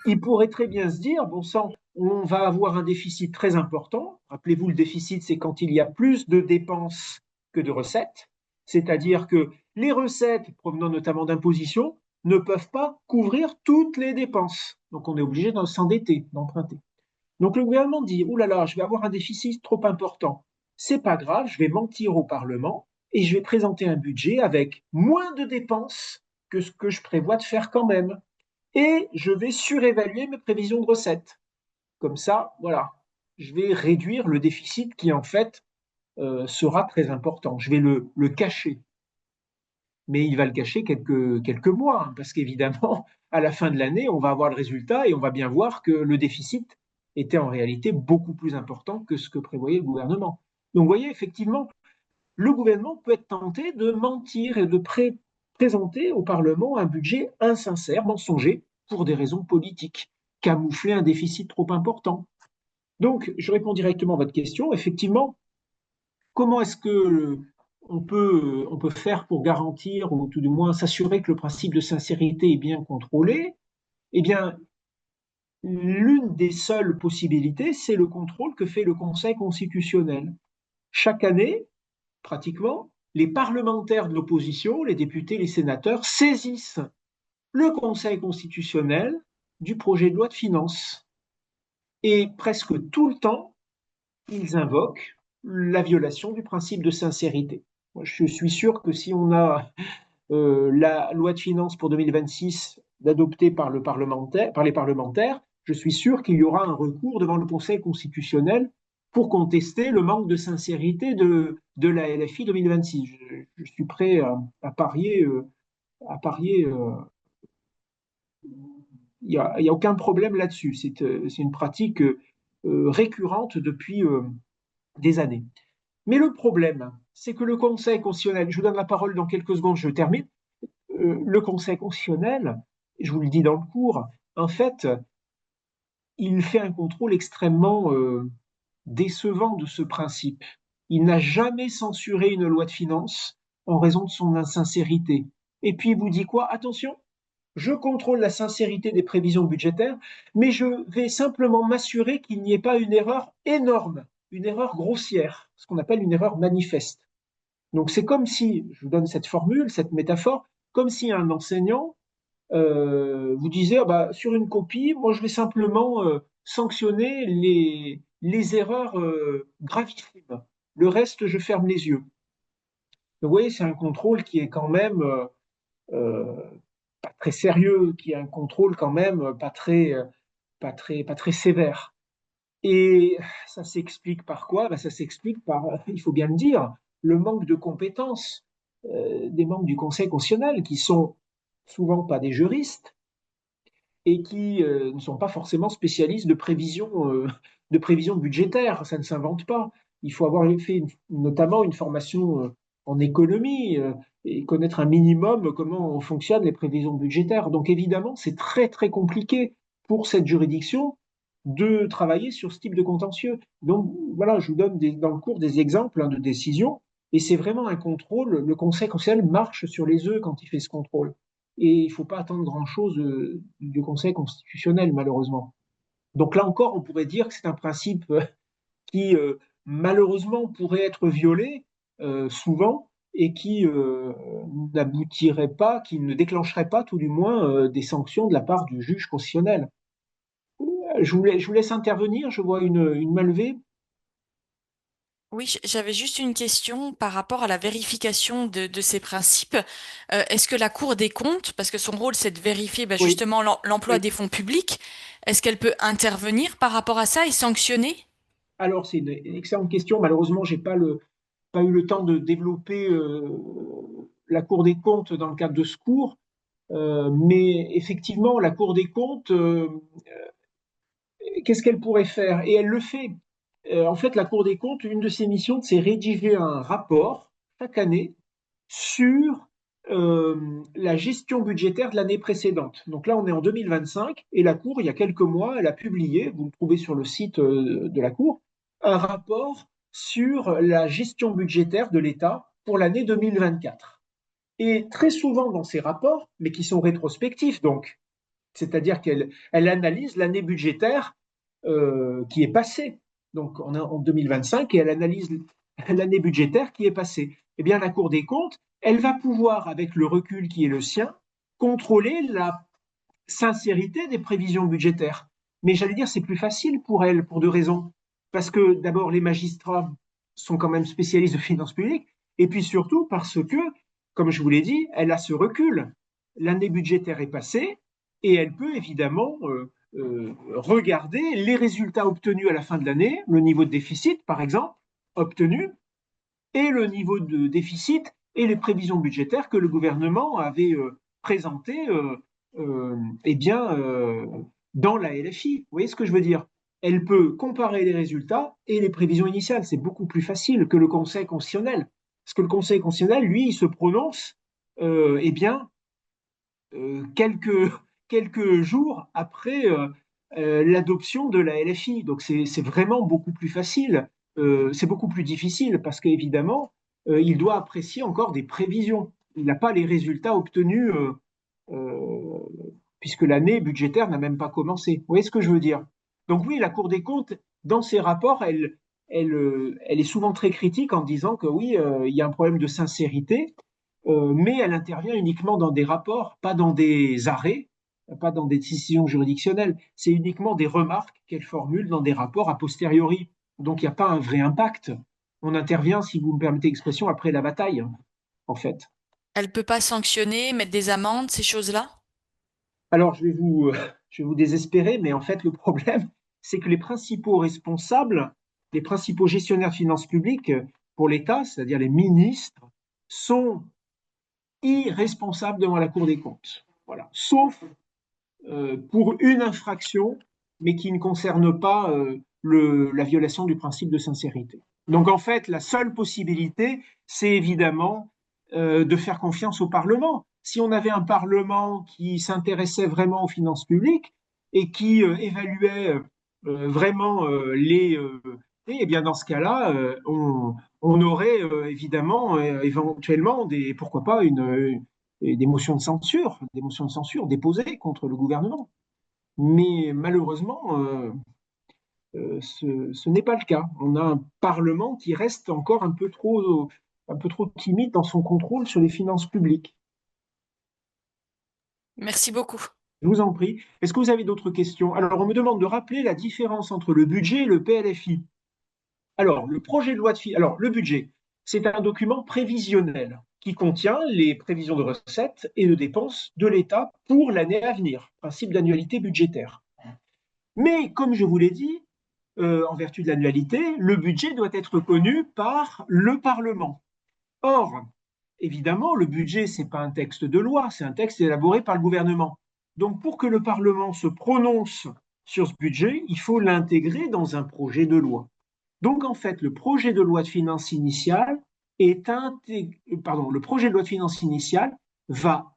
Il pourrait très bien se dire, bon sang, on va avoir un déficit très important. Rappelez-vous, le déficit, c'est quand il y a plus de dépenses que de recettes. C'est-à-dire que les recettes, provenant notamment d'impositions, ne peuvent pas couvrir toutes les dépenses. Donc on est obligé de s'endetter, d'emprunter. Donc le gouvernement dit, oh là là, je vais avoir un déficit trop important. C'est pas grave, je vais mentir au Parlement et je vais présenter un budget avec moins de dépenses que ce que je prévois de faire quand même. Et je vais surévaluer mes prévisions de recettes. Comme ça, voilà, je vais réduire le déficit qui en fait sera très important. Je vais le cacher. Mais il va le cacher quelques mois, hein, parce qu'évidemment, à la fin de l'année, on va avoir le résultat et on va bien voir que le déficit était en réalité beaucoup plus important que ce que prévoyait le gouvernement. Donc, vous voyez, effectivement, le gouvernement peut être tenté de mentir et de présenter au Parlement un budget insincère, mensonger, pour des raisons politiques, camoufler un déficit trop important. Donc, je réponds directement à votre question. Effectivement, comment est-ce que on peut faire pour garantir, ou tout du moins s'assurer que le principe de sincérité est bien contrôlé? Eh bien, l'une des seules possibilités, c'est le contrôle que fait le Conseil constitutionnel. Chaque année, pratiquement, les parlementaires de l'opposition, les députés, les sénateurs, saisissent le Conseil constitutionnel du projet de loi de finances. Et presque tout le temps, ils invoquent la violation du principe de sincérité. Moi, je suis sûr que si on a la loi de finances pour 2026 adoptée par les parlementaires, je suis sûr qu'il y aura un recours devant le Conseil constitutionnel pour contester le manque de sincérité de la LFI 2026. Je suis prêt à parier. Il n'y a aucun problème là-dessus. C'est une pratique récurrente depuis des années. Mais le problème, c'est que le Conseil constitutionnel, je vous donne la parole dans quelques secondes, je termine, le Conseil constitutionnel, je vous le dis dans le cours, en fait, il fait un contrôle extrêmement décevant de ce principe. Il n'a jamais censuré une loi de finances en raison de son insincérité. Et puis il vous dit quoi? Attention, je contrôle la sincérité des prévisions budgétaires, mais je vais simplement m'assurer qu'il n'y ait pas une erreur énorme, une erreur grossière, ce qu'on appelle une erreur manifeste. Donc c'est comme si, je vous donne cette formule, cette métaphore, comme si un enseignant vous disait, ah bah, sur une copie, moi je vais simplement sanctionner les erreurs gravissimes. Le reste, je ferme les yeux. Donc, vous voyez, c'est un contrôle qui est quand même euh, pas très sérieux, qui est un contrôle quand même pas très sévère. Et ça s'explique par quoi? Ben, ça s'explique par, il faut bien le dire, le manque de compétences des membres du Conseil constitutionnel, qui sont souvent pas des juristes et qui ne sont pas forcément spécialistes de prévision budgétaire. Ça ne s'invente pas. Il faut avoir fait notamment une formation en économie et connaître un minimum comment fonctionnent les prévisions budgétaires. Donc évidemment, c'est très très compliqué pour cette juridiction de travailler sur ce type de contentieux. Donc voilà, je vous donne dans le cours des exemples de décisions, et c'est vraiment un contrôle. Le Conseil constitutionnel marche sur les œufs quand il fait ce contrôle. Et il ne faut pas attendre grand-chose du Conseil constitutionnel, malheureusement. Donc là encore, on pourrait dire que c'est un principe qui, malheureusement, pourrait être violé souvent et qui n'aboutirait pas, qui ne déclencherait pas, tout du moins, des sanctions de la part du juge constitutionnel. Je vous laisse intervenir, je vois une main levée. Oui, j'avais juste une question par rapport à la vérification de ces principes. Est-ce que la Cour des comptes, parce que son rôle c'est de vérifier Oui, justement l'emploi oui. des fonds publics, est-ce qu'elle peut intervenir par rapport à ça et sanctionner? Alors, c'est une excellente question. Malheureusement, je n'ai pas eu le temps de développer la Cour des comptes dans le cadre de ce cours. Mais effectivement, la Cour des comptes, qu'est-ce qu'elle pourrait faire? Et elle le fait. En fait, la Cour des comptes, une de ses missions, c'est rédiger un rapport chaque année sur la gestion budgétaire de l'année précédente. Donc là, on est en 2025 et la Cour, il y a quelques mois, elle a publié, vous le trouvez sur le site de la Cour, un rapport sur la gestion budgétaire de l'État pour l'année 2024. Et très souvent dans ces rapports, mais qui sont rétrospectifs, donc, c'est-à-dire qu'elle analyse l'année budgétaire qui est passée. Donc on est en 2025 et elle analyse l'année budgétaire qui est passée. Eh bien, la Cour des comptes, elle va pouvoir, avec le recul qui est le sien, contrôler la sincérité des prévisions budgétaires. Mais j'allais dire, c'est plus facile pour elle, pour deux raisons. Parce que d'abord, les magistrats sont quand même spécialistes de finances publiques, et puis surtout parce que, comme je vous l'ai dit, elle a ce recul. L'année budgétaire est passée, et elle peut évidemment regarder les résultats obtenus à la fin de l'année, le niveau de déficit, par exemple, obtenu, et le niveau de déficit et les prévisions budgétaires que le gouvernement avait présentées eh bien, dans la LFI. Vous voyez ce que je veux dire? Elle peut comparer les résultats et les prévisions initiales. C'est beaucoup plus facile que le Conseil constitutionnel. Parce que le Conseil constitutionnel, lui, il se prononce eh bien, quelques jours après l'adoption de la LFI. Donc c'est vraiment beaucoup plus facile. C'est beaucoup plus difficile parce qu'évidemment, il doit apprécier encore des prévisions. Il n'a pas les résultats obtenus euh, puisque l'année budgétaire n'a même pas commencé. Vous voyez ce que je veux dire? Donc oui, la Cour des comptes, dans ses rapports, elle est souvent très critique en disant que oui, il y a un problème de sincérité, mais elle intervient uniquement dans des rapports, pas dans des arrêts, pas dans des décisions juridictionnelles. C'est uniquement des remarques qu'elle formule dans des rapports a posteriori. Donc il n'y a pas un vrai impact. On intervient, si vous me permettez l'expression, après la bataille, en fait. Elle peut pas sanctionner, mettre des amendes, ces choses-là? Alors je vais vous désespérer, mais en fait le problème, c'est que les principaux responsables, les principaux gestionnaires de finances publiques pour l'État, c'est-à-dire les ministres, sont irresponsables devant la Cour des comptes. Voilà. Sauf pour une infraction, mais qui ne concerne pas la violation du principe de sincérité. Donc en fait, la seule possibilité, c'est évidemment de faire confiance au Parlement. Si on avait un Parlement qui s'intéressait vraiment aux finances publiques et qui évaluait vraiment eh bien dans ce cas-là, on aurait évidemment, éventuellement, pourquoi pas des motions de censure déposées contre le gouvernement. Mais malheureusement, ce n'est pas le cas. On a un Parlement qui reste encore un peu trop timide dans son contrôle sur les finances publiques. Merci beaucoup. Je vous en prie. Est-ce que vous avez d'autres questions? Alors, on me demande de rappeler la différence entre le budget et le PLFI. Alors, le budget, c'est un document prévisionnel qui contient les prévisions de recettes et de dépenses de l'État pour l'année à venir, principe d'annualité budgétaire. Mais comme je vous l'ai dit, en vertu de l'annualité, le budget doit être connu par le Parlement. Or, évidemment, le budget, ce n'est pas un texte de loi, c'est un texte élaboré par le gouvernement. Donc, pour que le Parlement se prononce sur ce budget, il faut l'intégrer dans un projet de loi. Donc, en fait, le projet de loi de finances initiale le projet de loi de finances initiale va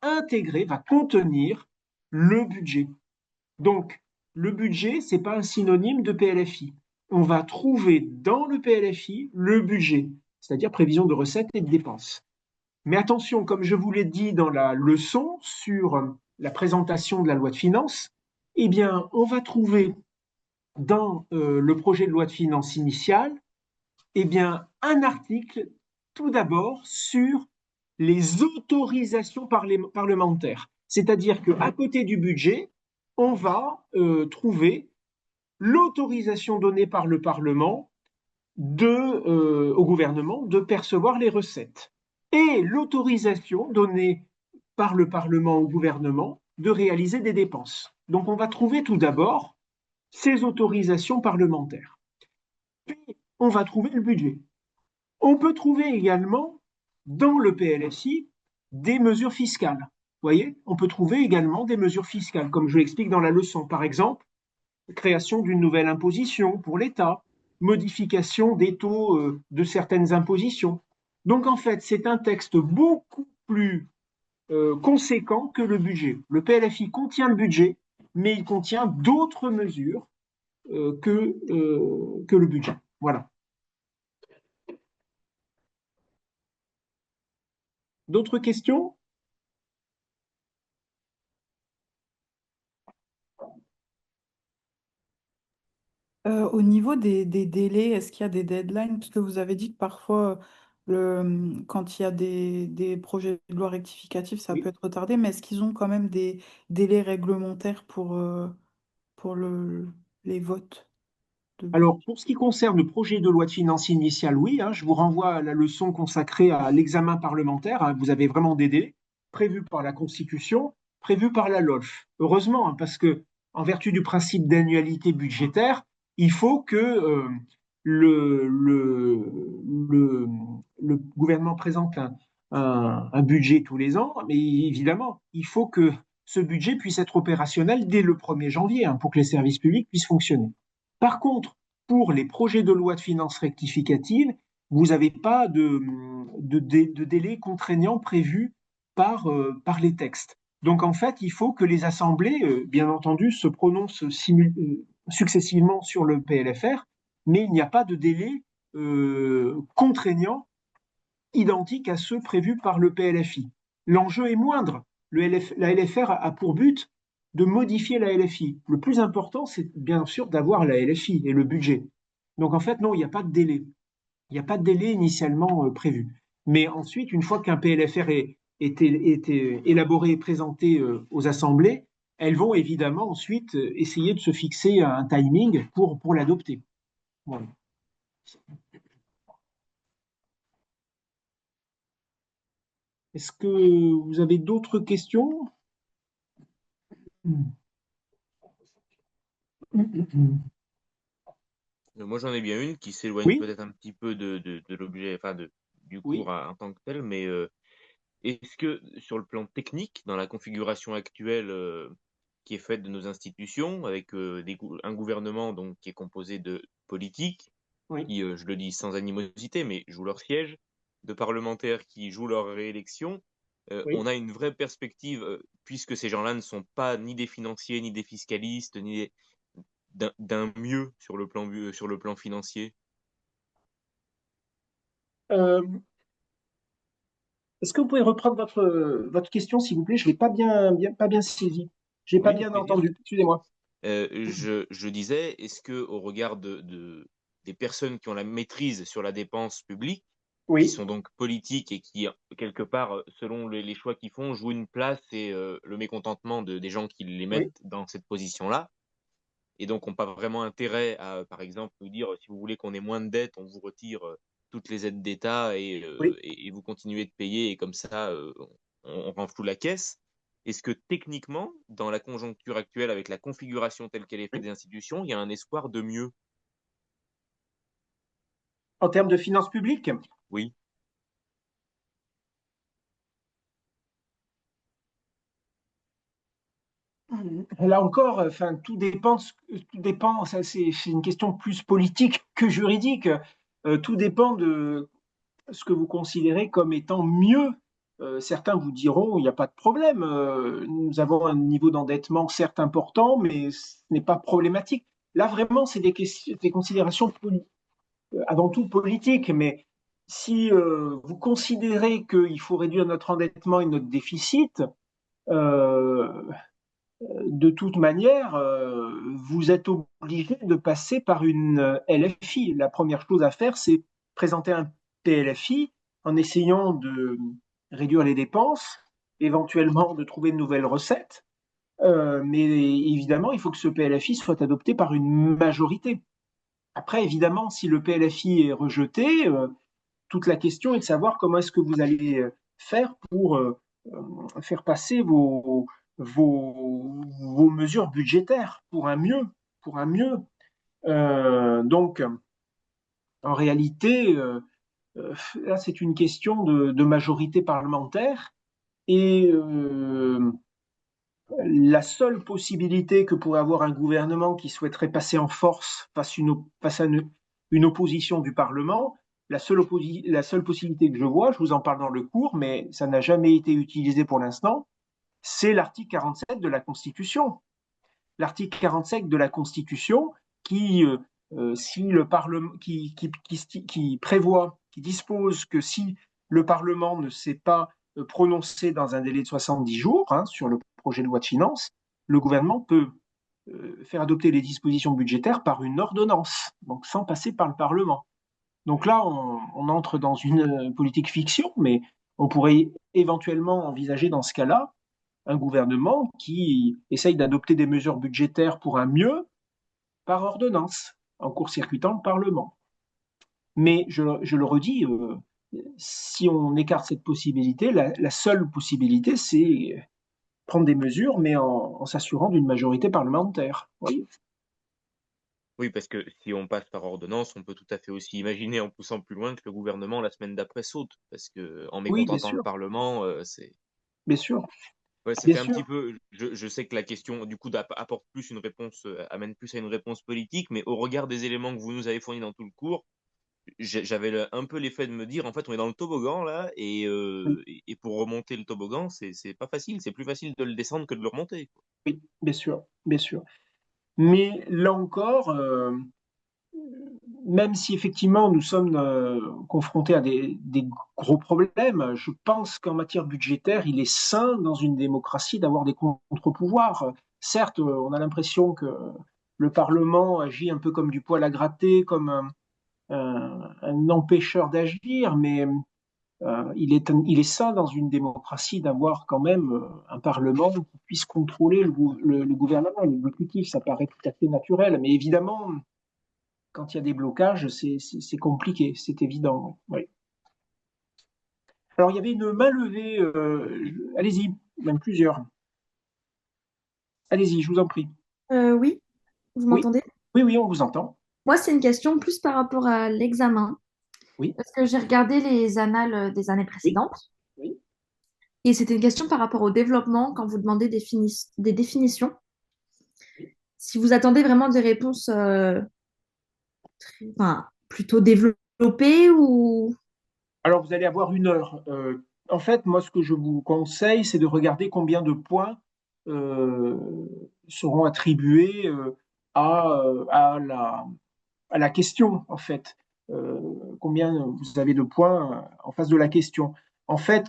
contenir le budget. Donc, le budget, ce n'est pas un synonyme de PLFI. On va trouver dans le PLFI le budget, c'est-à-dire prévision de recettes et de dépenses. Mais attention, comme je vous l'ai dit dans la leçon sur la présentation de la loi de finances, eh bien, on va trouver dans le projet de loi de finances initiale, eh bien, un article, tout d'abord, sur les autorisations parlementaires. C'est-à-dire qu'à côté du budget, on va trouver l'autorisation donnée par le Parlement au gouvernement de percevoir les recettes et l'autorisation donnée par le Parlement au gouvernement de réaliser des dépenses. Donc on va trouver tout d'abord ces autorisations parlementaires. Puis on va trouver le budget. On peut trouver également dans le PLFI des mesures fiscales. Vous voyez, on peut trouver également des mesures fiscales, comme je l'explique dans la leçon. Par exemple, création d'une nouvelle imposition pour l'État, modification des taux de certaines impositions. Donc en fait, c'est un texte beaucoup plus conséquent que le budget. Le PLFI contient le budget, mais il contient d'autres mesures que le budget. Voilà. D'autres questions? Au niveau des délais, est-ce qu'il y a des deadlines? Parce que vous avez dit que parfois, quand il y a des projets de loi rectificatifs, ça Oui. peut être retardé, mais est-ce qu'ils ont quand même des délais réglementaires pour les votes de budget? Alors, pour ce qui concerne le projet de loi de finances initiale, oui, je vous renvoie à la leçon consacrée à l'examen parlementaire. Vous avez vraiment des délais prévus par la Constitution, prévus par la LOLF. Heureusement, parce que, en vertu du principe d'annualité budgétaire, il faut que le, le, le, le gouvernement présente un budget tous les ans, mais évidemment, il faut que ce budget puisse être opérationnel dès le 1er janvier pour que les services publics puissent fonctionner. Par contre, pour les projets de loi de finances rectificatives, vous n'avez pas de délai contraignant prévu par les textes. Donc en fait, il faut que les assemblées, bien entendu, se prononcent successivement sur le PLFR, mais il n'y a pas de délai contraignant identique à ceux prévus par le PLFI. L'enjeu est moindre. La LFR a pour but de modifier la LFI. Le plus important, c'est bien sûr d'avoir la LFI et le budget. Donc en fait, non, il n'y a pas de délai. Il n'y a pas de délai initialement prévu. Mais ensuite, une fois qu'un PLFR est élaboré et présenté aux assemblées, elles vont évidemment ensuite essayer de se fixer un timing pour l'adopter. Voilà. Est-ce que vous avez d'autres questions? Moi, j'en ai bien une qui s'éloigne Oui, peut-être un petit peu de l'objet, enfin du oui, cours en tant que tel, mais est-ce que sur le plan technique, dans la configuration actuelle qui est faite de nos institutions, avec un gouvernement donc, qui est composé de politiques, oui, qui, je le dis sans animosité, mais jouent leur siège, de parlementaires qui jouent leur réélection, oui. on a une vraie perspective, puisque ces gens-là ne sont pas ni des financiers, ni des fiscalistes, d'un mieux sur le plan financier. Euh, Est-ce que vous pouvez reprendre votre question, s'il vous plaît? Je ne l'ai pas bien saisi. Je n'ai pas Oui, avec bien plaisir. entendu. Excusez-moi. Je disais, est-ce que au regard des personnes qui ont la maîtrise sur la dépense publique, qui Oui, sont donc politiques et qui, quelque part, selon les choix qu'ils font, jouent une place et le mécontentement des gens qui les oui, mettent dans cette position-là, et donc n'ont pas vraiment intérêt à, par exemple, nous dire, si vous voulez qu'on ait moins de dettes, on vous retire toutes les aides d'État oui. et vous continuez de payer, et comme ça, on renfloue la caisse. Est-ce que techniquement, dans la conjoncture actuelle, avec la configuration telle qu'elle est faite des institutions, il y a un espoir de mieux? En termes de finances publiques, Oui, là encore, enfin, tout dépend, ça c'est une question plus politique que juridique. Tout dépend de ce que vous considérez comme étant mieux. Certains vous diront, il n'y a pas de problème, nous avons un niveau d'endettement certes important, mais ce n'est pas problématique. Là, vraiment, c'est des considérations avant tout politiques, mais si vous considérez qu'il faut réduire notre endettement et notre déficit, euh, de toute manière, vous êtes obligé de passer par une LFI. La première chose à faire, c'est présenter un PLFI en essayant de réduire les dépenses, éventuellement de trouver de nouvelles recettes. Mais évidemment, il faut que ce PLFI soit adopté par une majorité. Après, évidemment, si le PLFI est rejeté, toute la question est de savoir comment est-ce que vous allez faire pour faire passer vos mesures budgétaires pour un mieux, pour un mieux. Donc, en réalité, là, c'est une question de majorité parlementaire et la seule possibilité que pourrait avoir un gouvernement qui souhaiterait passer en force face à une opposition du Parlement, la seule possibilité que je vois, je vous en parle dans le cours, mais ça n'a jamais été utilisé pour l'instant, c'est l'article 47 de la Constitution. L'article 47 de la Constitution qui, si le Parlement, qui prévoit, qui dispose que si le Parlement ne s'est pas prononcé dans un délai de 70 jours sur le projet de loi de finances, le gouvernement peut faire adopter les dispositions budgétaires par une ordonnance, donc sans passer par le Parlement. Donc là, on entre dans une politique fiction, mais on pourrait éventuellement envisager dans ce cas-là un gouvernement qui essaye d'adopter des mesures budgétaires pour un mieux par ordonnance, en court-circuitant le Parlement. Mais je le redis, si on écarte cette possibilité, la seule possibilité, c'est prendre des mesures, mais en s'assurant d'une majorité parlementaire. Oui, oui, parce que si on passe par ordonnance, on peut tout à fait aussi imaginer, en poussant plus loin, que le gouvernement, la semaine d'après, saute. Parce que en oui, bien mécontentant le sûr, Parlement, c'est. bien sûr, Ouais, ça bien fait un petit sûr. peu. Je sais que la question, du coup, apporte plus une réponse, amène plus à une réponse politique, mais au regard des éléments que vous nous avez fournis dans tout le cours, j'avais un peu l'effet de me dire, en fait, on est dans le toboggan là, Oui, et pour remonter le toboggan, c'est pas facile. C'est plus facile de le descendre que de le remonter, quoi. oui, bien sûr, bien sûr. Mais là encore, même si effectivement nous sommes confrontés à des gros problèmes, je pense qu'en matière budgétaire, il est sain dans une démocratie d'avoir des contre-pouvoirs. certes, on a l'impression que le Parlement agit un peu comme du poil à gratter, comme un empêcheur d'agir, mais il est sain dans une démocratie d'avoir quand même un Parlement qui puisse contrôler le gouvernement, l'exécutif. Ça paraît tout à fait naturel. Mais évidemment, quand il y a des blocages, c'est compliqué, c'est évident. Oui. Alors, il y avait une main levée. Allez-y, même plusieurs. Allez-y, je vous en prie. Oui, vous Oui, m'entendez? oui, oui, on vous entend. Moi, c'est une question plus par rapport à l'examen, Oui, parce que j'ai regardé les annales des années oui, précédentes, oui. et c'était une question par rapport au développement quand vous demandez des définitions. Oui. Si vous attendez vraiment des réponses enfin, plutôt développées ou... Alors, vous allez avoir 1 heure. En fait, moi, ce que je vous conseille, c'est de regarder combien de points euh, seront attribués à la question, en fait. Combien vous avez de points en face de la question. En fait,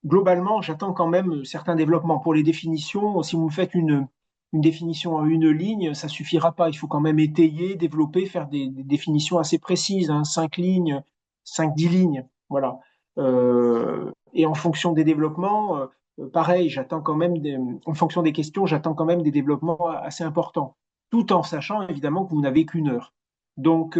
globalement, j'attends quand même certains développements. Pour les définitions, si vous me faites une définition en 1 ligne, ça suffira pas. Il faut quand même étayer, développer, faire des définitions assez précises, hein, 5 lignes, 5, 10 lignes. Voilà. Et en fonction des développements, pareil, j'attends quand même, en fonction des questions, j'attends quand même des développements assez importants, tout en sachant évidemment que vous n'avez qu'1 heure. Donc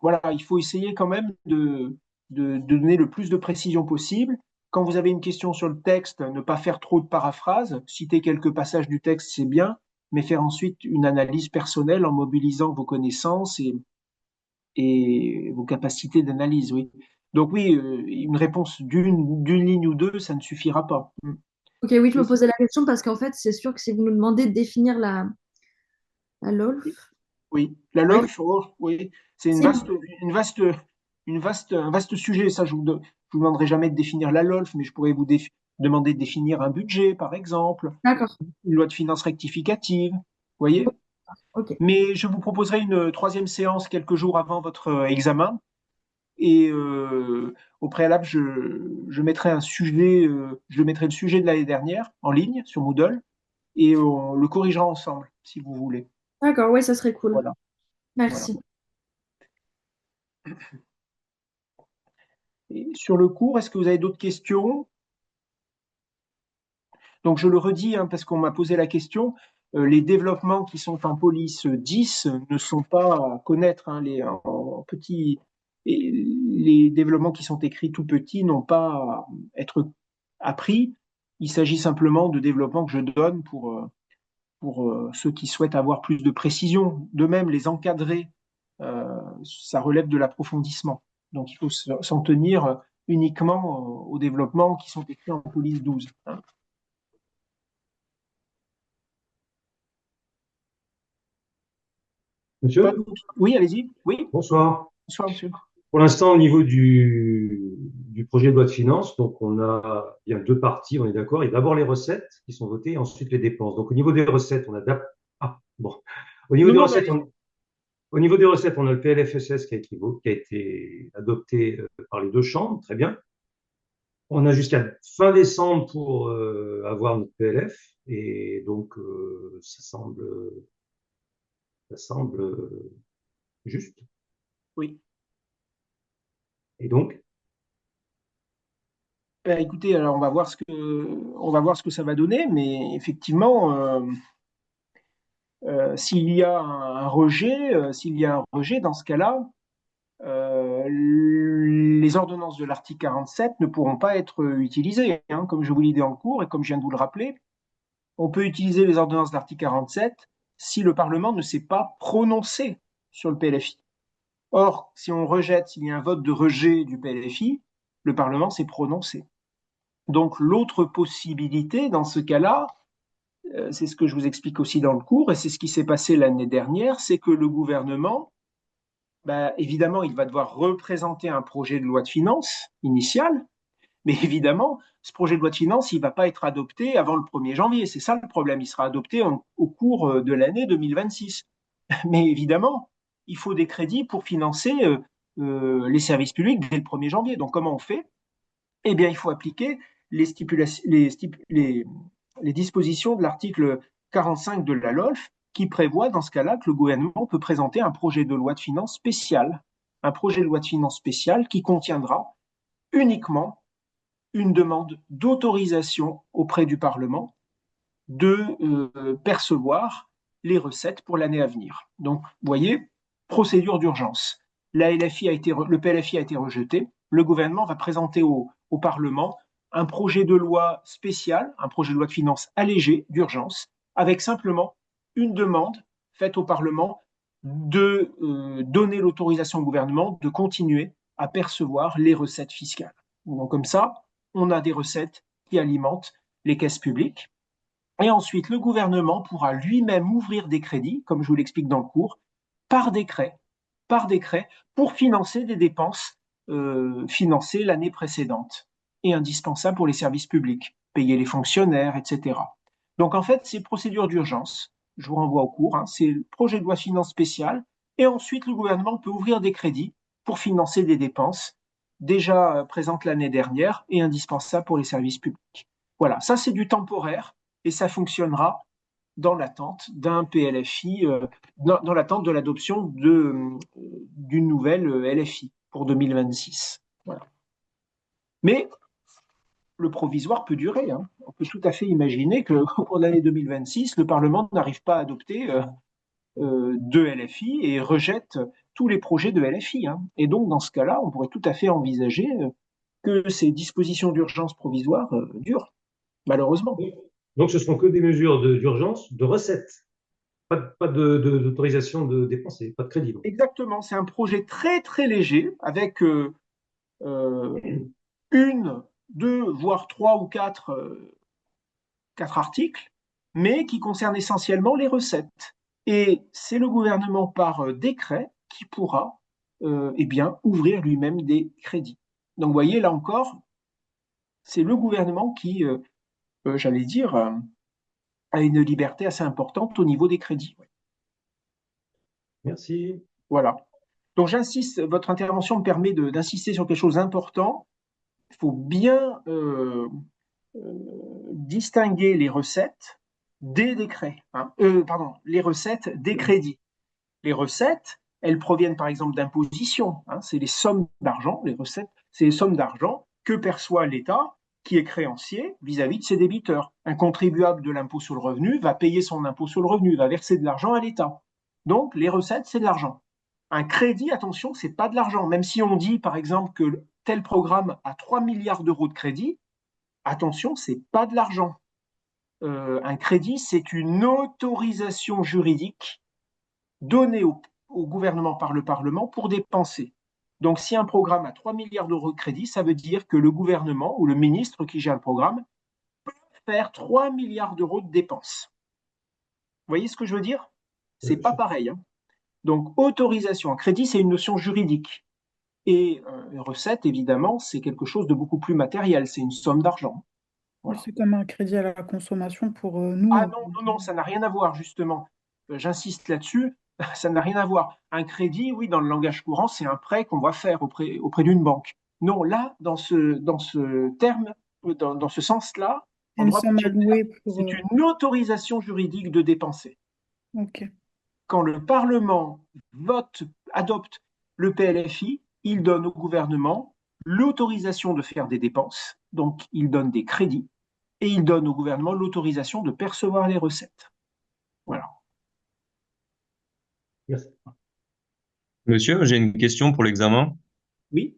voilà, il faut essayer quand même de donner le plus de précision possible. Quand vous avez une question sur le texte, ne pas faire trop de paraphrases, citer quelques passages du texte, c'est bien, mais faire ensuite une analyse personnelle en mobilisant vos connaissances et vos capacités d'analyse, oui. Donc oui, une réponse d'une ligne ou deux, ça ne suffira pas. Ok, oui, je me posais la question parce qu'en fait, c'est sûr que si vous nous demandez de définir la LOLF, Oui, la ouais, LOLF, oh, oui, c'est c'est un vaste sujet. Ça, je vous demanderai jamais de définir la LOLF, mais je pourrais vous demander de définir un budget, par exemple, d'accord, une loi de finances rectificative, vous voyez? ok. Mais je vous proposerai une troisième séance quelques jours avant votre examen. Et au préalable, je mettrai je mettrai le sujet de l'année dernière en ligne sur Moodle et on le corrigera ensemble, si vous voulez. D'accord, ouais, ça serait cool. Voilà, voilà. Merci. Et sur le cours, est-ce que vous avez d'autres questions? Donc je le redis, hein, parce qu'on m'a posé la question, les développements qui sont en police 10 ne sont pas à connaître, hein, en petit, et les développements qui sont écrits tout petits n'ont pas à être appris. Il s'agit simplement de développements que je donne pour ceux qui souhaitent avoir plus de précision. De même, les encadrer, ça relève de l'approfondissement. Donc il faut s'en tenir uniquement aux développements qui sont écrits en police 12, hein. Monsieur, Oui, allez-y. Oui, bonsoir. bonsoir, monsieur. Pour l'instant, au niveau du projet de loi de finances, donc on a bien deux parties, on est d'accord. Il y a d'abord les recettes qui sont votées, et ensuite les dépenses. Donc au niveau des recettes, on a ah, bon. Au niveau Non, des non, mais recettes, au niveau des recettes, on a le PLFSS qui a été adopté par les deux chambres, très bien. On a jusqu'à fin décembre pour avoir notre PLF, et donc ça semble juste. oui. Et donc, Écoutez, alors on va voir ce que ça va donner, mais effectivement, s'il y a un rejet, dans ce cas-là, les ordonnances de l'article 47 ne pourront pas être utilisées, hein, comme je vous l'ai dit en cours et comme je viens de vous le rappeler. On peut utiliser les ordonnances de l'article 47 si le Parlement ne s'est pas prononcé sur le PLFI. Or, si on rejette, s'il y a un vote de rejet du PLFI, le Parlement s'est prononcé. Donc, l'autre possibilité dans ce cas-là, c'est ce que je vous explique aussi dans le cours, et c'est ce qui s'est passé l'année dernière, c'est que le gouvernement, évidemment, il va devoir représenter un projet de loi de finances initial, mais évidemment, ce projet de loi de finances, il ne va pas être adopté avant le 1er janvier. C'est ça le problème. Il sera adopté au cours de l'année 2026. Mais évidemment, il faut des crédits pour financer les services publics dès le 1er janvier. Donc, comment on fait? Eh bien, il faut appliquer les dispositions de l'article 45 de la LOLF qui prévoit dans ce cas-là que le gouvernement peut présenter un projet de loi de finances spécial. Un projet de loi de finances spécial qui contiendra uniquement une demande d'autorisation auprès du Parlement de percevoir les recettes pour l'année à venir. Donc, vous voyez, procédure d'urgence. Le PLFI a été rejeté. Le gouvernement va présenter au Parlement un projet de loi spécial, un projet de loi de finances allégé d'urgence, avec simplement une demande faite au Parlement de donner l'autorisation au gouvernement de continuer à percevoir les recettes fiscales. Donc, comme ça, on a des recettes qui alimentent les caisses publiques. Et ensuite, le gouvernement pourra lui-même ouvrir des crédits, comme je vous l'explique dans le cours, par décret, pour financer des dépenses financées l'année précédente et indispensables pour les services publics, payer les fonctionnaires, etc. Donc en fait, c'est procédure d'urgence. Je vous renvoie au cours, hein, c'est le projet de loi de finances spéciale. Et ensuite, le gouvernement peut ouvrir des crédits pour financer des dépenses déjà présentes l'année dernière et indispensables pour les services publics. Voilà, ça c'est du temporaire et ça fonctionnera dans l'attente d'un PLFI, dans l'attente de l'adoption d'une nouvelle LFI pour 2026. Voilà. Mais le provisoire peut durer. Hein. On peut tout à fait imaginer qu'au cours de l'année 2026, le Parlement n'arrive pas à adopter deux LFI et rejette tous les projets de LFI. Hein. Et donc, dans ce cas-là, on pourrait tout à fait envisager que ces dispositions d'urgence provisoires durent, malheureusement. Donc, ce ne seront que des mesures d'urgence, de recettes, pas d'autorisation de dépenser, pas de crédit. Donc. Exactement, c'est un projet très très léger avec une, deux, voire trois ou quatre articles, mais qui concernent essentiellement les recettes. Et c'est le gouvernement par décret qui pourra ouvrir lui-même des crédits. Donc vous voyez, là encore, c'est le gouvernement qui, j'allais dire, a une liberté assez importante au niveau des crédits. Merci. Voilà. Donc j'insiste, votre intervention me permet d'insister sur quelque chose d'important. Il faut bien distinguer les recettes des décrets. Hein. Les recettes des crédits. Les recettes, elles proviennent par exemple d'impositions. Hein. C'est les sommes d'argent, les recettes, c'est les sommes d'argent que perçoit l'État qui est créancier vis-à-vis de ses débiteurs. Un contribuable de l'impôt sur le revenu va payer son impôt sur le revenu, va verser de l'argent à l'État. Donc, les recettes, c'est de l'argent. Un crédit, attention, c'est pas de l'argent. Même si on dit, par exemple, que tel programme a 3 milliards d'euros de crédit, attention, c'est pas de l'argent. Un crédit, c'est une autorisation juridique donnée au gouvernement par le Parlement pour dépenser. Donc, si un programme a 3 milliards d'euros de crédit, ça veut dire que le gouvernement ou le ministre qui gère le programme peut faire 3 milliards d'euros de dépenses. Vous voyez ce que je veux dire? C'est pas pareil. Hein. Donc, autorisation, un crédit, c'est une notion juridique. Et une recette, évidemment, c'est quelque chose de beaucoup plus matériel. C'est une somme d'argent. Voilà. C'est comme un crédit à la consommation pour nous. Ah non, ça n'a rien à voir, justement. J'insiste là-dessus. Ça n'a rien à voir. Un crédit, oui, dans le langage courant, c'est un prêt qu'on va faire auprès d'une banque. Non, là, dans ce terme, dans ce sens-là, c'est une autorisation juridique de dépenser. Ok. Quand le Parlement adopte le PLFI, il donne au gouvernement l'autorisation de faire des dépenses, donc il donne des crédits, et il donne au gouvernement l'autorisation de percevoir les recettes. Voilà. Merci. Monsieur, j'ai une question pour l'examen. Oui.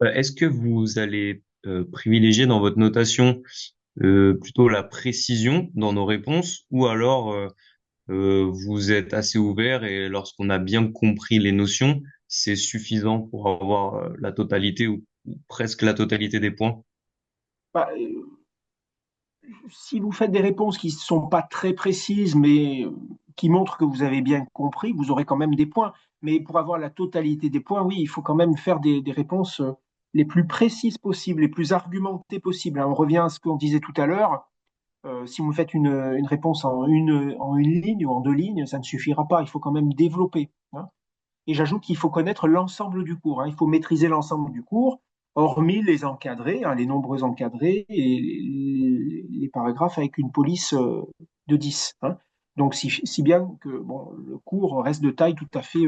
Est-ce que vous allez privilégier dans votre notation plutôt la précision dans nos réponses ou alors vous êtes assez ouvert et lorsqu'on a bien compris les notions, c'est suffisant pour avoir la totalité ou presque la totalité des points? Si vous faites des réponses qui ne sont pas très précises, mais qui montrent que vous avez bien compris, vous aurez quand même des points. Mais pour avoir la totalité des points, oui, il faut quand même faire des réponses les plus précises possibles, les plus argumentées possibles. On revient à ce qu'on disait tout à l'heure. Si vous faites une réponse en une ligne ou en 2 lignes, ça ne suffira pas. Il faut quand même développer. Hein. Et j'ajoute qu'il faut connaître l'ensemble du cours. Hein. Il faut maîtriser l'ensemble du cours, hormis les encadrés, hein, les nombreux encadrés et les paragraphes avec une police de 10. Hein. Donc, si bien que bon, le cours reste de taille tout à fait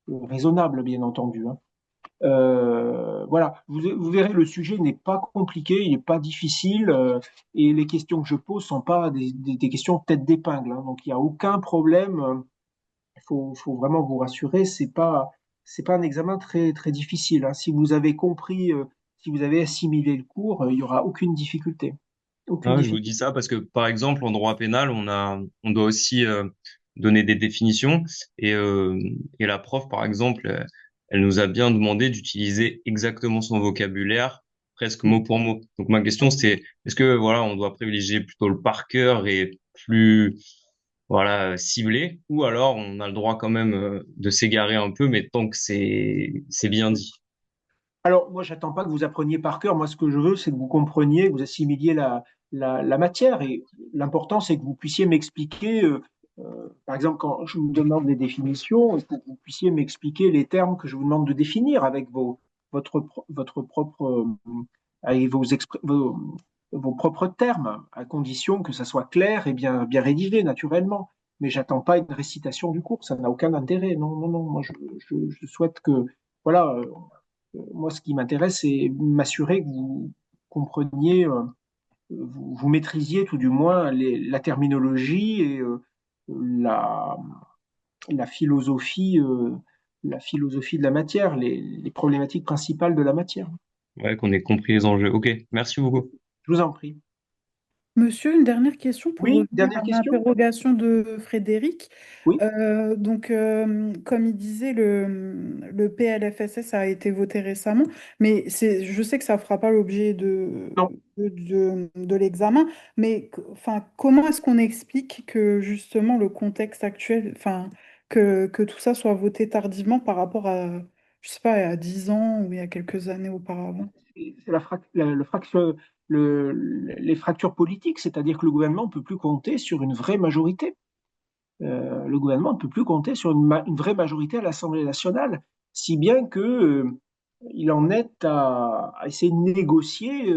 raisonnable, bien entendu. Hein. Voilà, vous verrez, le sujet n'est pas compliqué, il n'est pas difficile, et les questions que je pose ne sont pas des questions tête d'épingle. Hein. Donc, il n'y a aucun problème. Il faut vraiment vous rassurer, c'est pas un examen très, très difficile. Hein. Si vous avez compris, si vous avez assimilé le cours, il n'y aura aucune difficulté. Aucune Ah, je vous dis difficulté. ça parce que, par exemple, en droit pénal, on doit aussi donner des définitions et, et la prof, par exemple, elle nous a bien demandé d'utiliser exactement son vocabulaire, presque mot pour mot. Donc, ma question, c'est, est-ce que, voilà, on doit privilégier plutôt le par cœur et plus, voilà, ciblé, ou alors on a le droit quand même de s'égarer un peu, mais tant que c'est bien dit. Alors, moi, j'attends pas que vous appreniez par cœur. Moi, ce que je veux, c'est que vous compreniez, que vous assimiliez la matière. Et l'important, c'est que vous puissiez m'expliquer, par exemple, quand je vous demande des définitions, il faut que vous puissiez m'expliquer les termes que je vous demande de définir avec votre propre, avec vos propres termes, à condition que ça soit clair et bien rédigé, naturellement. Mais j'attends pas une récitation du cours, ça n'a aucun intérêt. Non, non, non. Moi, je souhaite que, voilà. Moi, ce qui m'intéresse, c'est m'assurer que vous compreniez, vous maîtrisiez tout du moins la terminologie et la, la philosophie de la matière, les problématiques principales de la matière. Ouais, qu'on ait compris les enjeux. Ok, merci beaucoup. Je vous en prie. Monsieur, une dernière question pour Oui, revenir dernière à question? l'interrogation de Frédéric. Oui. Comme il disait, le PLFSS a été voté récemment, mais je sais que ça ne fera pas l'objet Non. de l'examen, mais enfin, comment est-ce qu'on explique que justement le contexte actuel, enfin, que tout ça soit voté tardivement par rapport à, je sais pas, à 10 ans ou il y a quelques années auparavant? C'est les fractures politiques, c'est-à-dire que le gouvernement ne peut plus compter sur une vraie majorité. Le gouvernement ne peut plus compter sur une vraie majorité à l'Assemblée nationale, si bien que il en est à essayer de négocier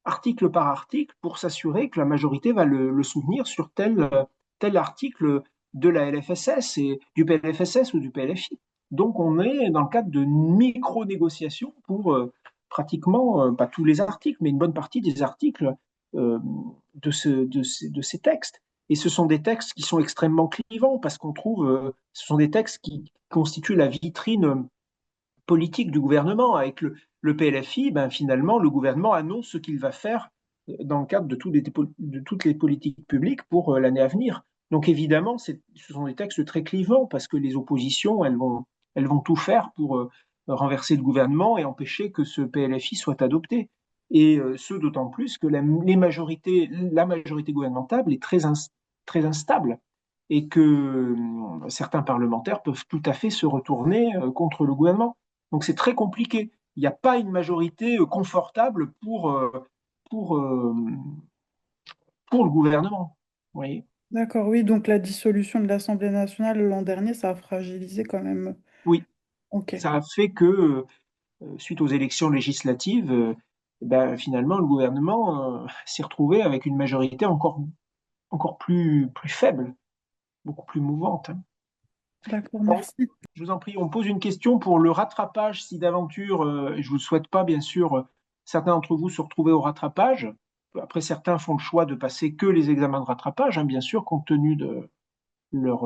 article par article pour s'assurer que la majorité va le soutenir sur tel article de la LFSS et du PLFSS ou du PLFI. Donc on est dans le cadre de micro-négociations pour pratiquement, pas tous les articles, mais une bonne partie des articles euh, de ces textes. Et ce sont des textes qui sont extrêmement clivants parce qu'on trouve, ce sont des textes qui constituent la vitrine politique du gouvernement. Avec le PLFI, ben, finalement, le gouvernement annonce ce qu'il va faire dans le cadre de toutes les politiques publiques pour l'année à venir. Donc évidemment, ce sont des textes très clivants parce que les oppositions, elles vont tout faire pour renverser le gouvernement et empêcher que ce PLFI soit adopté. Et ce, d'autant plus que la majorité gouvernementale est très instable et que certains parlementaires peuvent tout à fait se retourner contre le gouvernement. Donc c'est très compliqué. Il n'y a pas une majorité confortable pour, euh, pour le gouvernement. Vous voyez? D'accord, oui, donc la dissolution de l'Assemblée nationale l'an dernier, ça a fragilisé quand même. Oui, Ok, ça a fait que, suite aux élections législatives, ben, finalement, le gouvernement s'est retrouvé avec une majorité encore plus faible, beaucoup plus mouvante. Hein. d'accord, Bon, merci. je vous en prie, on pose une question pour le rattrapage, si d'aventure, et je ne vous le souhaite pas, bien sûr, certains d'entre vous se retrouver au rattrapage. Après, certains font le choix de passer que les examens de rattrapage, hein, bien sûr, compte tenu de leurs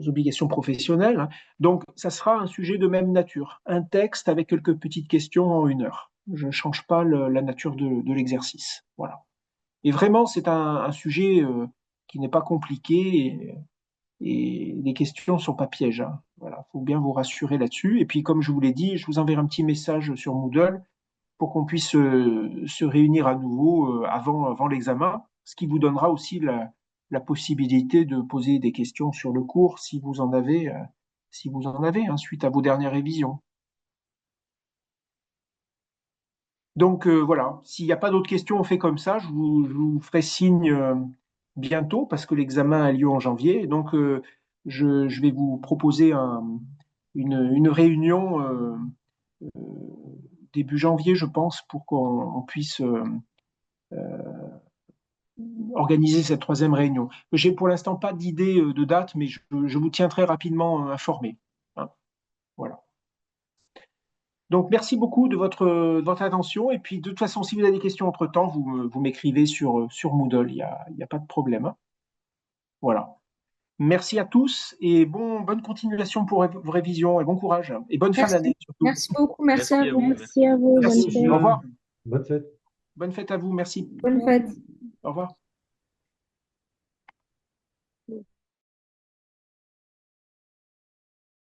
obligations professionnelles. Hein. Donc, ça sera un sujet de même nature, un texte avec quelques petites questions en 1 heure. Je ne change pas la nature de l'exercice. Voilà. Et vraiment, c'est un sujet qui n'est pas compliqué et les questions ne sont pas pièges. Hein. Voilà, faut bien vous rassurer là-dessus. Et puis, comme je vous l'ai dit, je vous enverrai un petit message sur Moodle pour qu'on puisse se réunir à nouveau avant l'examen, ce qui vous donnera aussi la possibilité de poser des questions sur le cours si vous en avez hein, suite à vos dernières révisions. Donc voilà, s'il n'y a pas d'autres questions, on fait comme ça. Je vous ferai signe bientôt parce que l'examen a lieu en janvier. Donc je vais vous proposer une réunion euh, début janvier, je pense, pour qu'on puisse organiser cette troisième réunion. J'ai pour l'instant pas d'idée de date, mais je vous tiens très rapidement informé. Hein. Voilà. Donc, merci beaucoup de votre attention. Et puis, de toute façon, si vous avez des questions entre-temps, vous m'écrivez sur Moodle. Il y a pas de problème. Hein. Voilà. Merci à tous et bonne continuation pour vos révisions et bon courage. Et bonne fin Merci. d'année surtout. Merci beaucoup. Merci à vous. Merci à vous. Merci. Bonne fête. Au revoir. Bonne fête. Bonne fête à vous. Merci. Bonne fête. Au revoir.